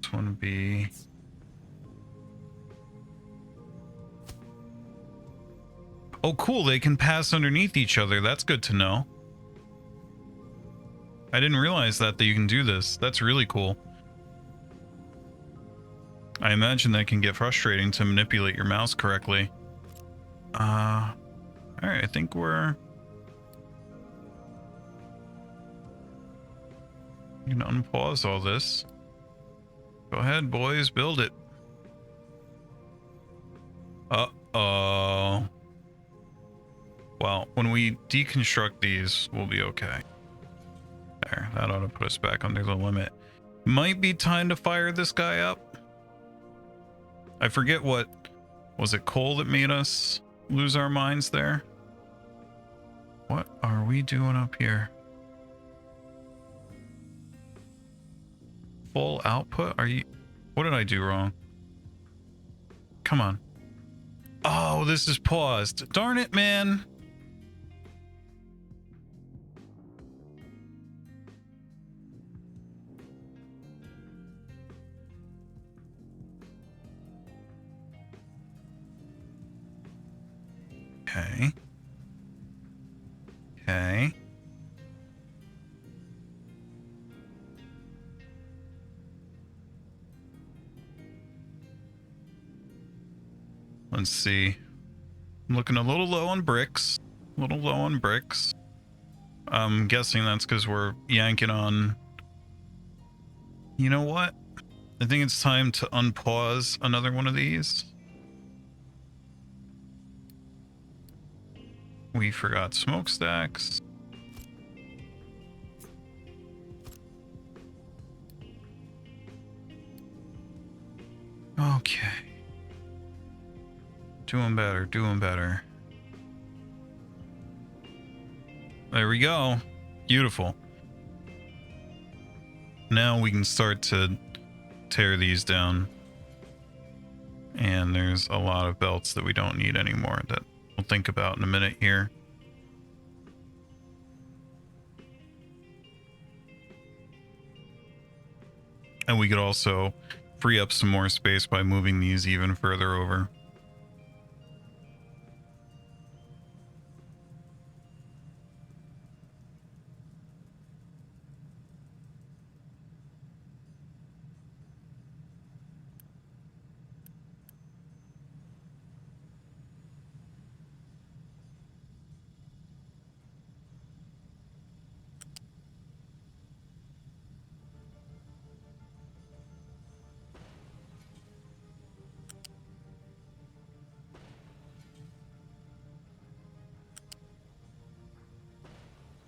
A: This one be... Oh, cool. They can pass underneath each other. That's good to know. I didn't realize that you can do this. That's really cool. I imagine that can get frustrating to manipulate your mouse correctly. Alright, I think we're... You can unpause all this. Go ahead, boys. Build it. Uh-oh. Well, when we deconstruct these, we'll be okay. There, that ought to put us back under the limit. Might be time to fire this guy up. I forget what... Was it coal that made us lose our minds there? What are we doing up here? Full output? Are you... What did I do wrong? Come on. Oh, this is paused. Darn it, man. Okay. Okay. Let's see. I'm looking a little low on bricks. A little low on bricks. I'm guessing that's because we're yanking on... You know what? I think it's time to unpause another one of these. We forgot smokestacks. Okay. Doing better, doing better. There we go. Beautiful. Now we can start to tear these down. And there's a lot of belts that we don't need anymore that we'll think about in a minute here. And we could also free up some more space by moving these even further over.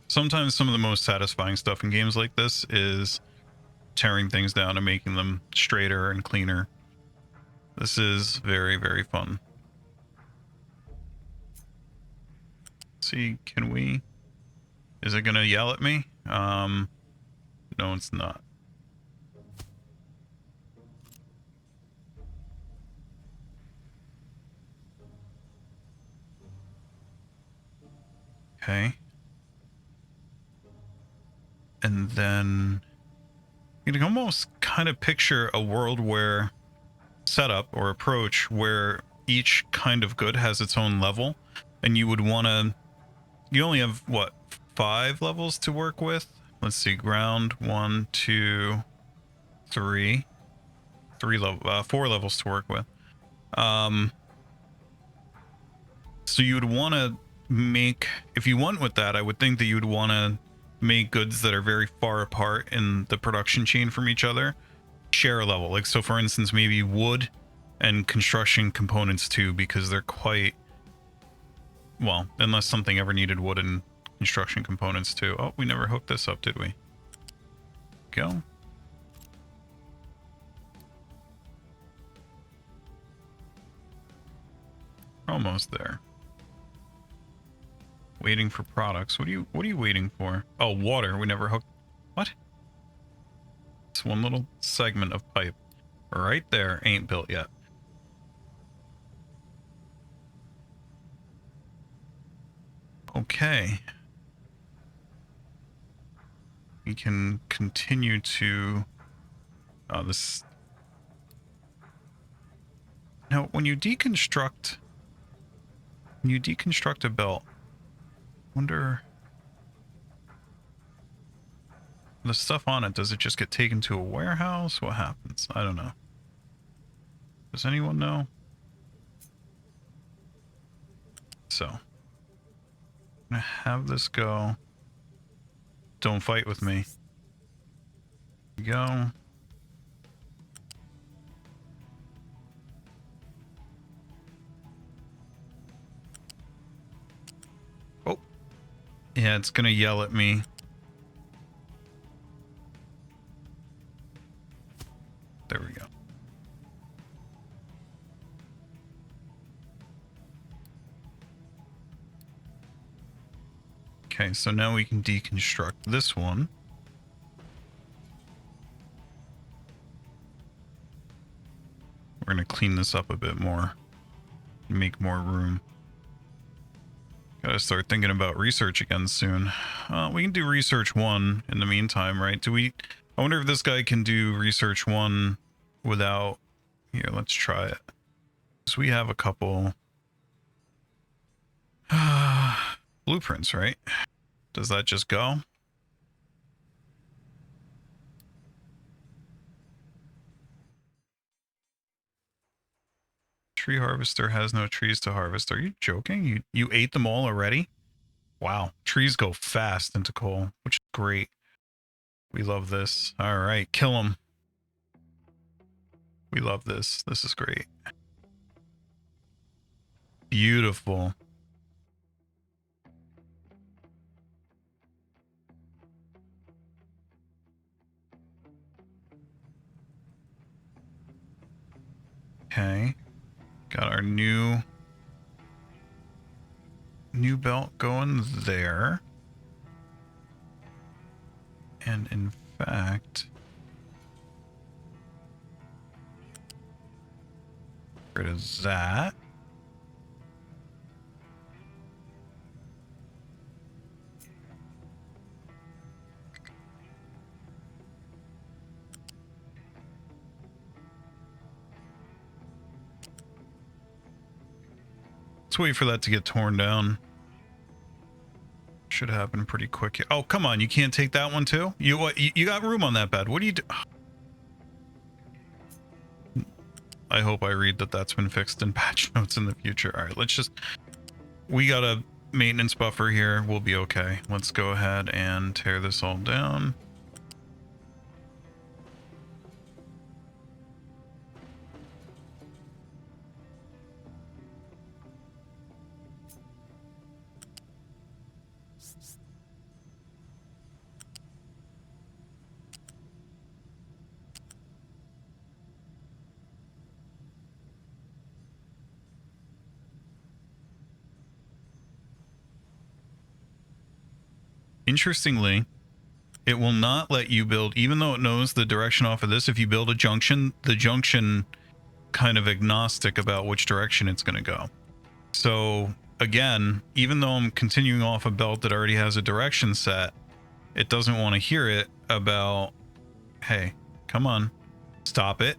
A: Sometimes some of the most satisfying stuff in games like this is tearing things down and making them straighter and cleaner. This is very, very fun. Let's see, can we... Is it gonna yell at me? No, it's not. Okay. And then you can almost kind of picture a world where setup or approach where each kind of good has its own level, and you would want to... You only have what, 5 levels to work with? Let's see, ground 1, 2, 3, 4 levels to work with. So you would want to make, if you went with that, I would think that you would want to make goods that are very far apart in the production chain from each other share a level. Like, so for instance, maybe wood and construction components too, because they're quite, well, unless something ever needed wooden construction components too. Oh, we never hooked this up, did we? Go. Almost there. Waiting for products. What are you waiting for? Oh, water. We never hooked. What? It's one little segment of pipe right there. Ain't built yet. Okay. We can continue to this. Now, when you deconstruct a belt, wonder the stuff on it, does it just get taken to a warehouse? What happens? I don't know. Does anyone know? So, I'm gonna have this go. Don't fight with me. Go. Oh. Yeah, it's gonna yell at me. There we go. Okay, so now we can deconstruct this one. We're going to clean this up a bit more. Make more room. Gotta start thinking about research again soon. We can do research 1 in the meantime, right? I wonder if this guy can do research 1 without... Here, let's try it. So we have a couple... blueprints, right? Does that just go? Tree harvester has no trees to harvest. Are you joking? You ate them all already? Wow. Trees go fast into coal, which is great. We love this. All right, kill them. We love this. This is great. Beautiful. Okay. Got our new belt going there. And in fact, get rid of that. Let's wait for that to get torn down. Should happen pretty quick. Oh, come on. You can't take that one too? You got room on that bed. What do you do? I hope I read that that's been fixed in patch notes in the future. All right, let's just... We got a maintenance buffer here. We'll be okay. Let's go ahead and tear this all down. Interestingly, it will not let you build, even though it knows the direction off of this. If you build a junction, the junction kind of agnostic about which direction it's going to go. So again, even though I'm continuing off a belt that already has a direction set, it doesn't want to hear it about, hey, come on, stop it.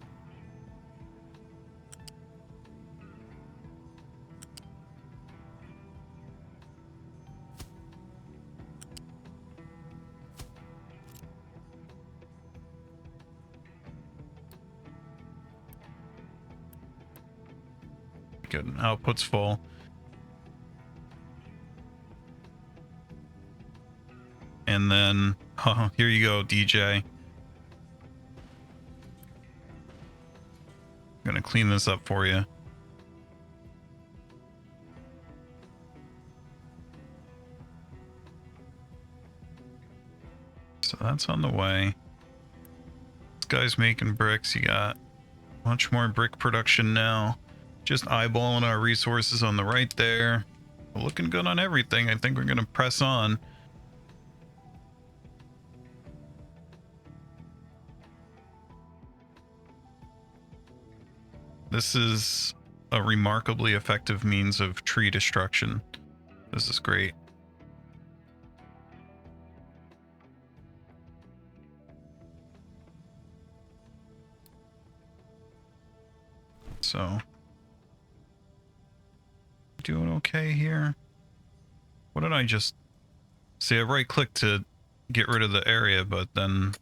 A: Good. Output's full. And then, oh, here you go, DJ. gonna clean this up for you. So that's on the way. This guy's making bricks. You got much more brick production now. Just eyeballing our resources on the right there. We're looking good on everything. I think we're gonna press on. This is a remarkably effective means of tree destruction. This is great. So, doing okay here. What did I just see? I right click to get rid of the area, but then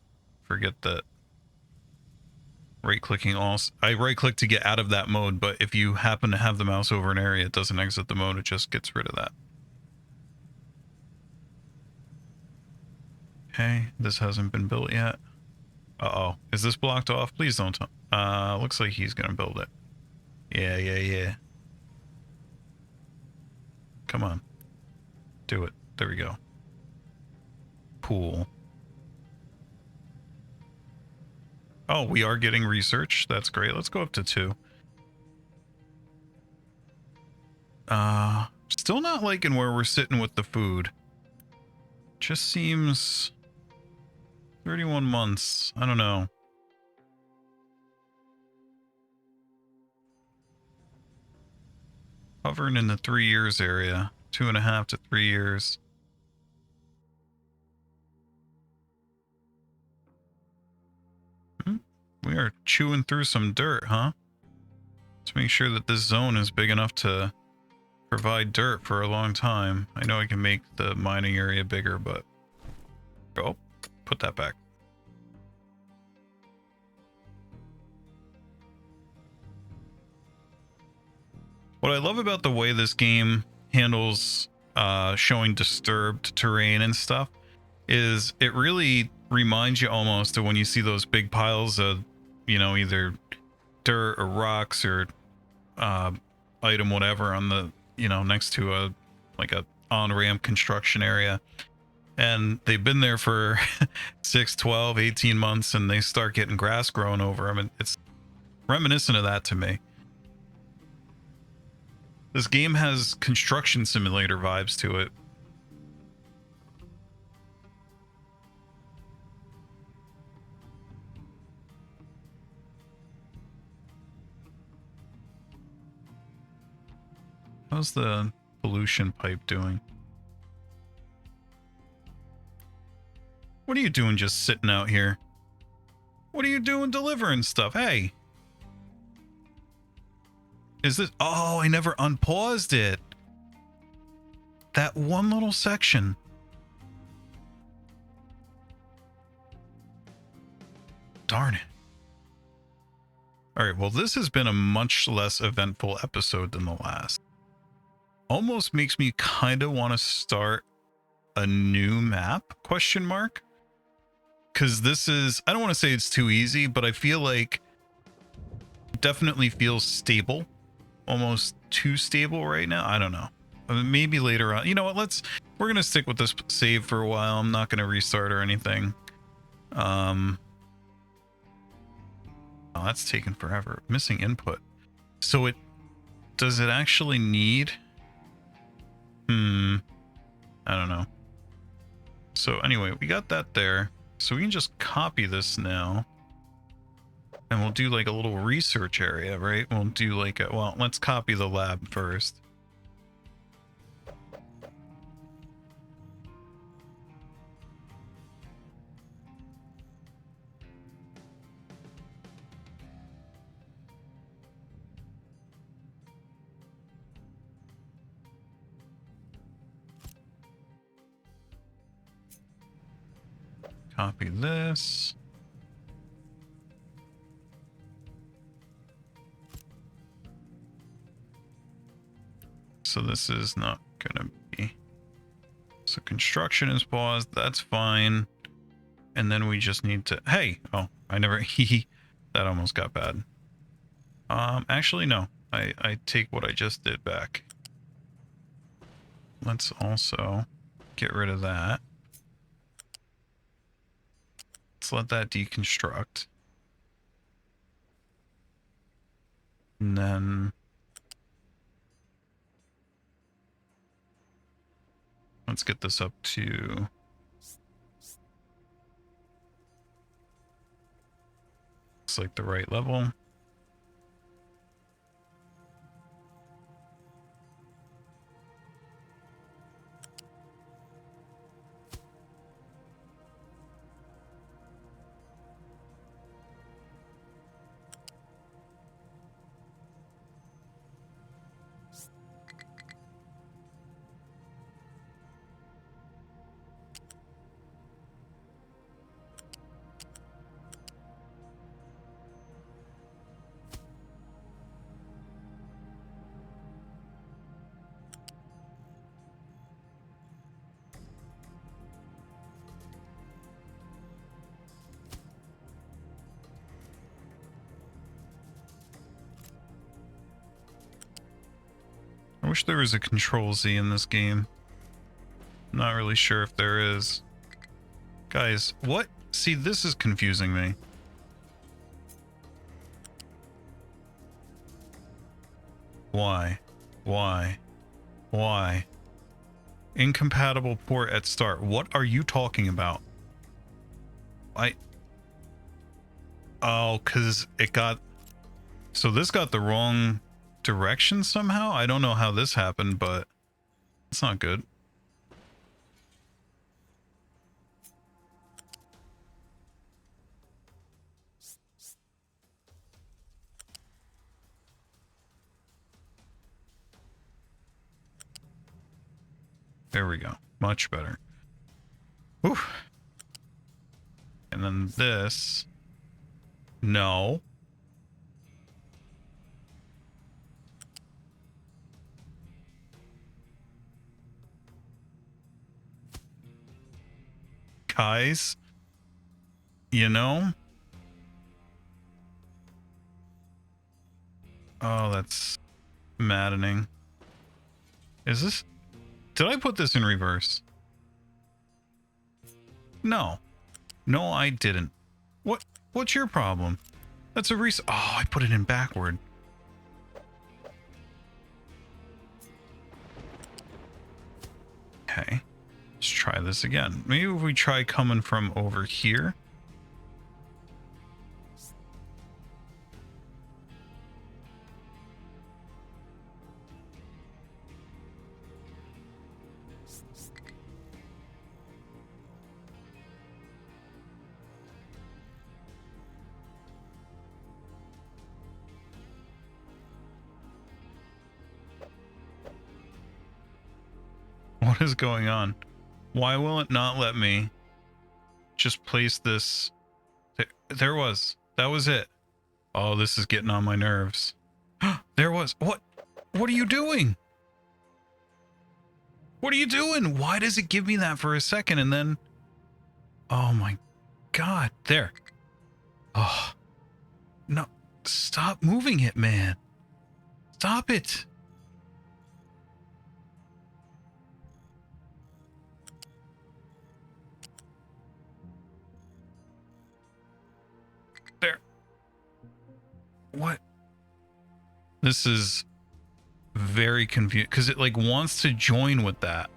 A: forget that right clicking also. I right click to get out of that mode, but if you happen to have the mouse over an area, it doesn't exit the mode, it just gets rid of that. Okay, this hasn't been built yet. Uh-oh, is this blocked off? Please don't. Looks like he's gonna build it. Yeah. Come on. Do it. There we go. Pool. Oh, we are getting research. That's great. Let's go up to 2. Still not liking where we're sitting with the food. Just seems 31 months. I don't know. Hovering in the 3 years area. 2.5 to 3 years. We are chewing through some dirt, huh? Let's make sure that this zone is big enough to provide dirt for a long time. I know I can make the mining area bigger, but... Oh, put that back. What I love about the way this game handles showing disturbed terrain and stuff is it really reminds you almost of when you see those big piles of, you know, either dirt or rocks or item whatever on the, you know, next to a like a on-ramp construction area, and they've been there for 6, 12, 18 months, and they start getting grass growing over them, and it's reminiscent of that to me. This game has construction simulator vibes to it. How's the pollution pipe doing? What are you doing just sitting out here? What are you doing delivering stuff? Hey. Is this... Oh, I never unpaused it. That one little section. Darn it. All right, well, this has been a much less eventful episode than the last. Almost makes me kind of want to start a new map, question mark? Because this is... I don't want to say it's too easy, but I feel like it definitely feels stable. Almost too stable right now. I don't know. Maybe later on. You know what? We're gonna stick with this save for a while. I'm not gonna restart or anything. Oh, that's taken forever. Missing input. So does it actually need? I don't know. So anyway, we got that there. So we can just copy this now. And we'll do like a little research area, right? We'll do like a, well, let's copy the lab first. Copy this. So this is not gonna be... So construction is paused. That's fine. And then we just need to... Hey! Oh, I never... That almost got bad. Actually, no. I take what I just did back. Let's also get rid of that. Let's let that deconstruct. And then let's get this up to looks like the right level. I wish there was a Control Z in this game. I'm not really sure if there is. Guys, what? See, this is confusing me. Why? Why? Why? Incompatible port at start. What are you talking about? Oh, because it got... So this got the wrong direction somehow? I don't know how this happened, but it's not good. There we go. Much better. Whew. And then this. No. Guys. You know? Oh, that's maddening. Is this... Did I put this in reverse? No. No, I didn't. What's your problem? That's a Oh, I put it in backward. Okay. Let's try this again. Maybe if we try coming from over here. What is going on? Why will it not let me just place this? There was. That was it. Oh, this is getting on my nerves. There was. What? What are you doing? What are you doing? Why does it give me that for a second and then... Oh my God. There. Oh. No. Stop moving it, man. Stop it. There. What? This is very confused because it like wants to join with that.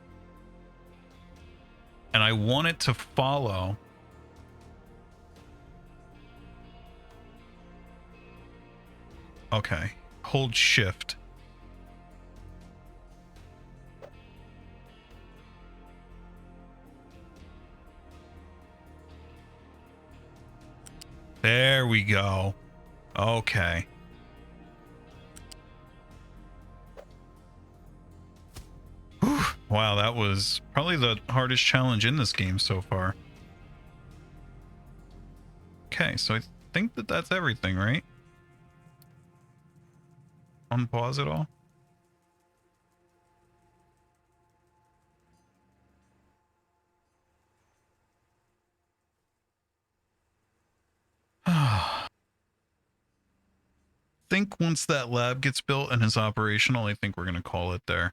A: And I want it to follow. Okay. Hold shift. There we go. Okay. Whew. Wow, that was probably the hardest challenge in this game so far. Okay, so I think that that's everything, right? Unpause it all. think once that lab gets built and is operational, I think we're going to call it there.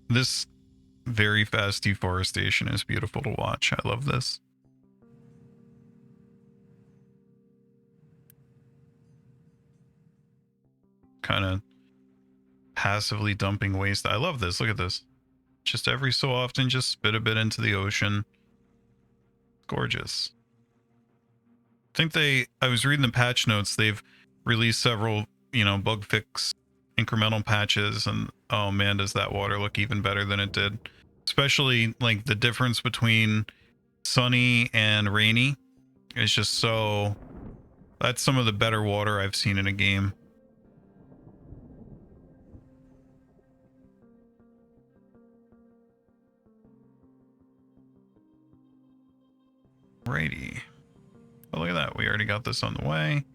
A: This very fast deforestation is beautiful to watch. I love this. Kind of passively dumping waste. I love this. Look at this. Just every so often, just spit a bit into the ocean. Gorgeous. I think I was reading the patch notes. They've released several, bug fix incremental patches, and oh man, does that water look even better than it did. Especially like the difference between sunny and rainy is just so, that's some of the better water I've seen in a game. Righty. Oh, look at that. We already got this on the way.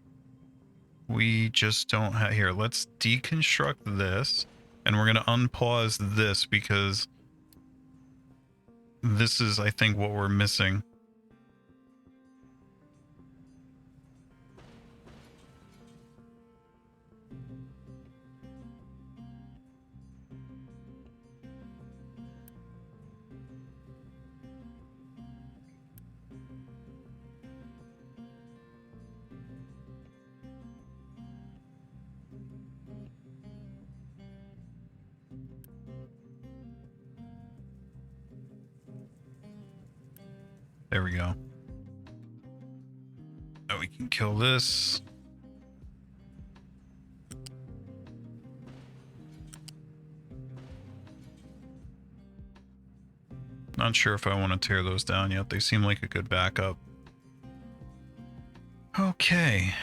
A: We just don't have, here, let's deconstruct this, and we're going to unpause this because this is, I think, what we're missing. There we go. Now we can kill this. Not sure if I want to tear those down yet. They seem like a good backup. Okay.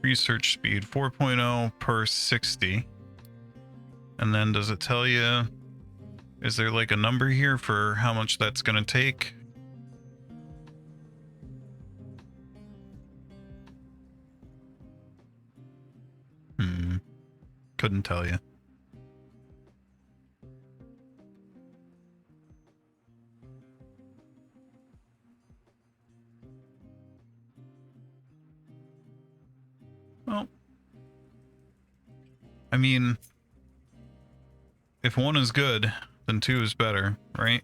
A: Research speed 4.0 per 60. And then does it tell you, is there like a number here for how much that's going to take? Couldn't tell you. Well, I mean, if one is good, then two is better, right?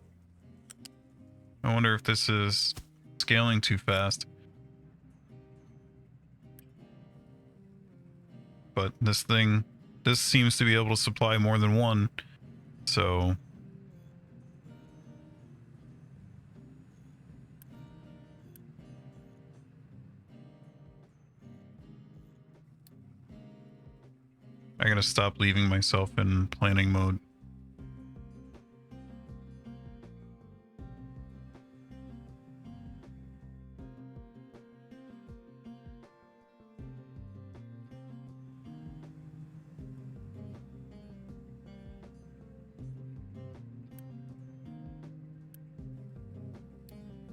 A: I wonder if this is scaling too fast. But this seems to be able to supply more than one, so I gotta stop leaving myself in planning mode.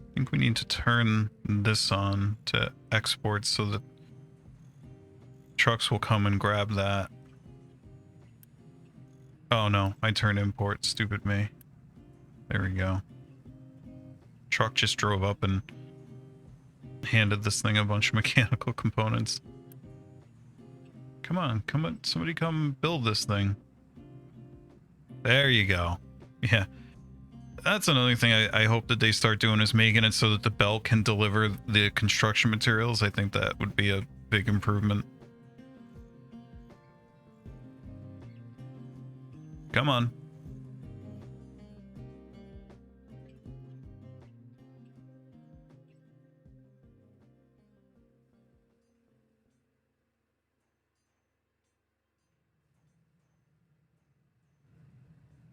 A: I think we need to turn this on to export so that trucks will come and grab that. Oh no, I turned import, stupid me. There we go. Truck just drove up and handed this thing a bunch of mechanical components. Come on, somebody come build this thing. There you go. Yeah. That's another thing I hope that they start doing, is making it so that the belt can deliver the construction materials. I think that would be a big improvement. Come on.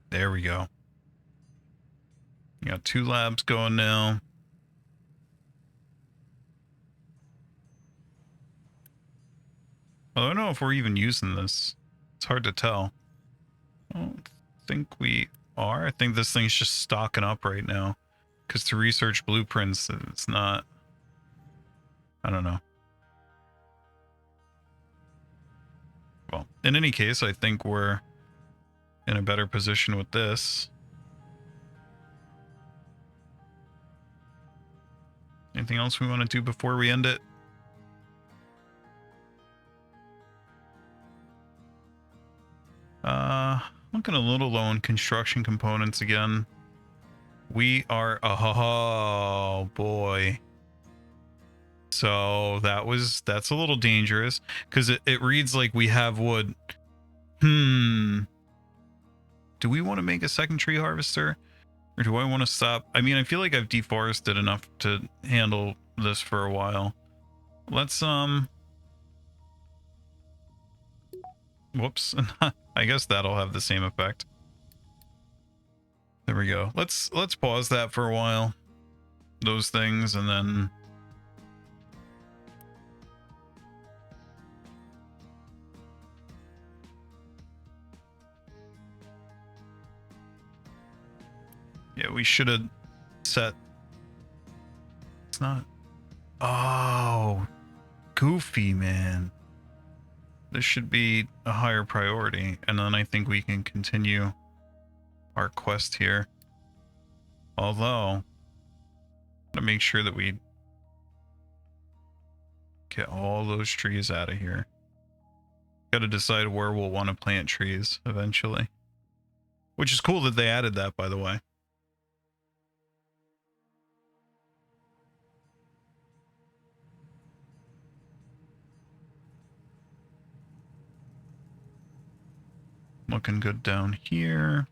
A: There we go. Got 2 labs going now. I don't know if we're even using this. It's hard to tell. I don't think we are. I think this thing's just stocking up right now. Because to research blueprints, it's not... I don't know. Well, in any case, I think we're in a better position with this. Anything else we want to do before we end it? Looking a little low on construction components again. We are, oh boy. So that's a little dangerous because it reads like we have wood. Do we want to make a second tree harvester, or do I want to stop? I mean, I feel like I've deforested enough to handle this for a while. Let's whoops. I guess that'll have the same effect. There we go. Let's pause that for a while. Those things, and then yeah, we should have set. It's not. Oh, goofy, man. This should be a higher priority, and then I think we can continue our quest here. Although, to make sure that we get all those trees out of here. Got to decide where we'll want to plant trees eventually. Which is cool that they added that, by the way. Looking good down here.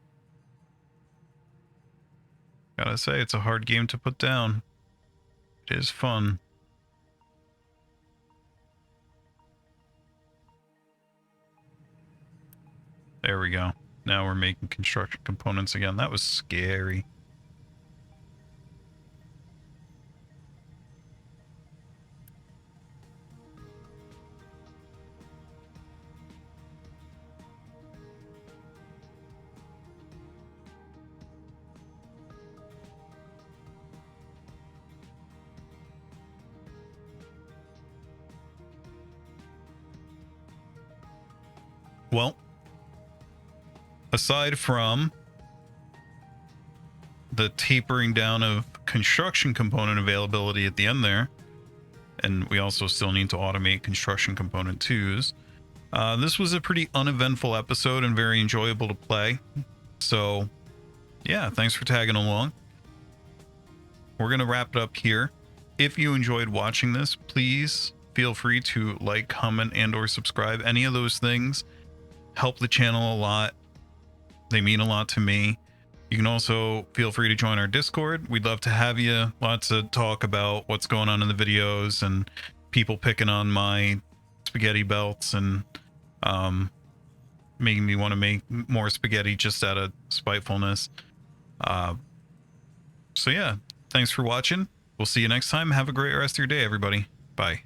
A: Gotta say, it's a hard game to put down. It is fun. There we go. Now we're making construction components again. That was scary. Well, aside from the tapering down of construction component availability at the end there, and we also still need to automate construction component 2s, this was a pretty uneventful episode and very enjoyable to play. So yeah, thanks for tagging along. We're going to wrap it up here. If you enjoyed watching this, please feel free to like, comment, and or subscribe. Any of those things help the channel a lot. They mean a lot to me. You can also feel free to join our Discord. We'd love to have you. Lots of talk about what's going on in the videos and people picking on my spaghetti belts and making me want to make more spaghetti just out of spitefulness. So yeah, thanks for watching. We'll see you next time. Have a great rest of your day, everybody. Bye.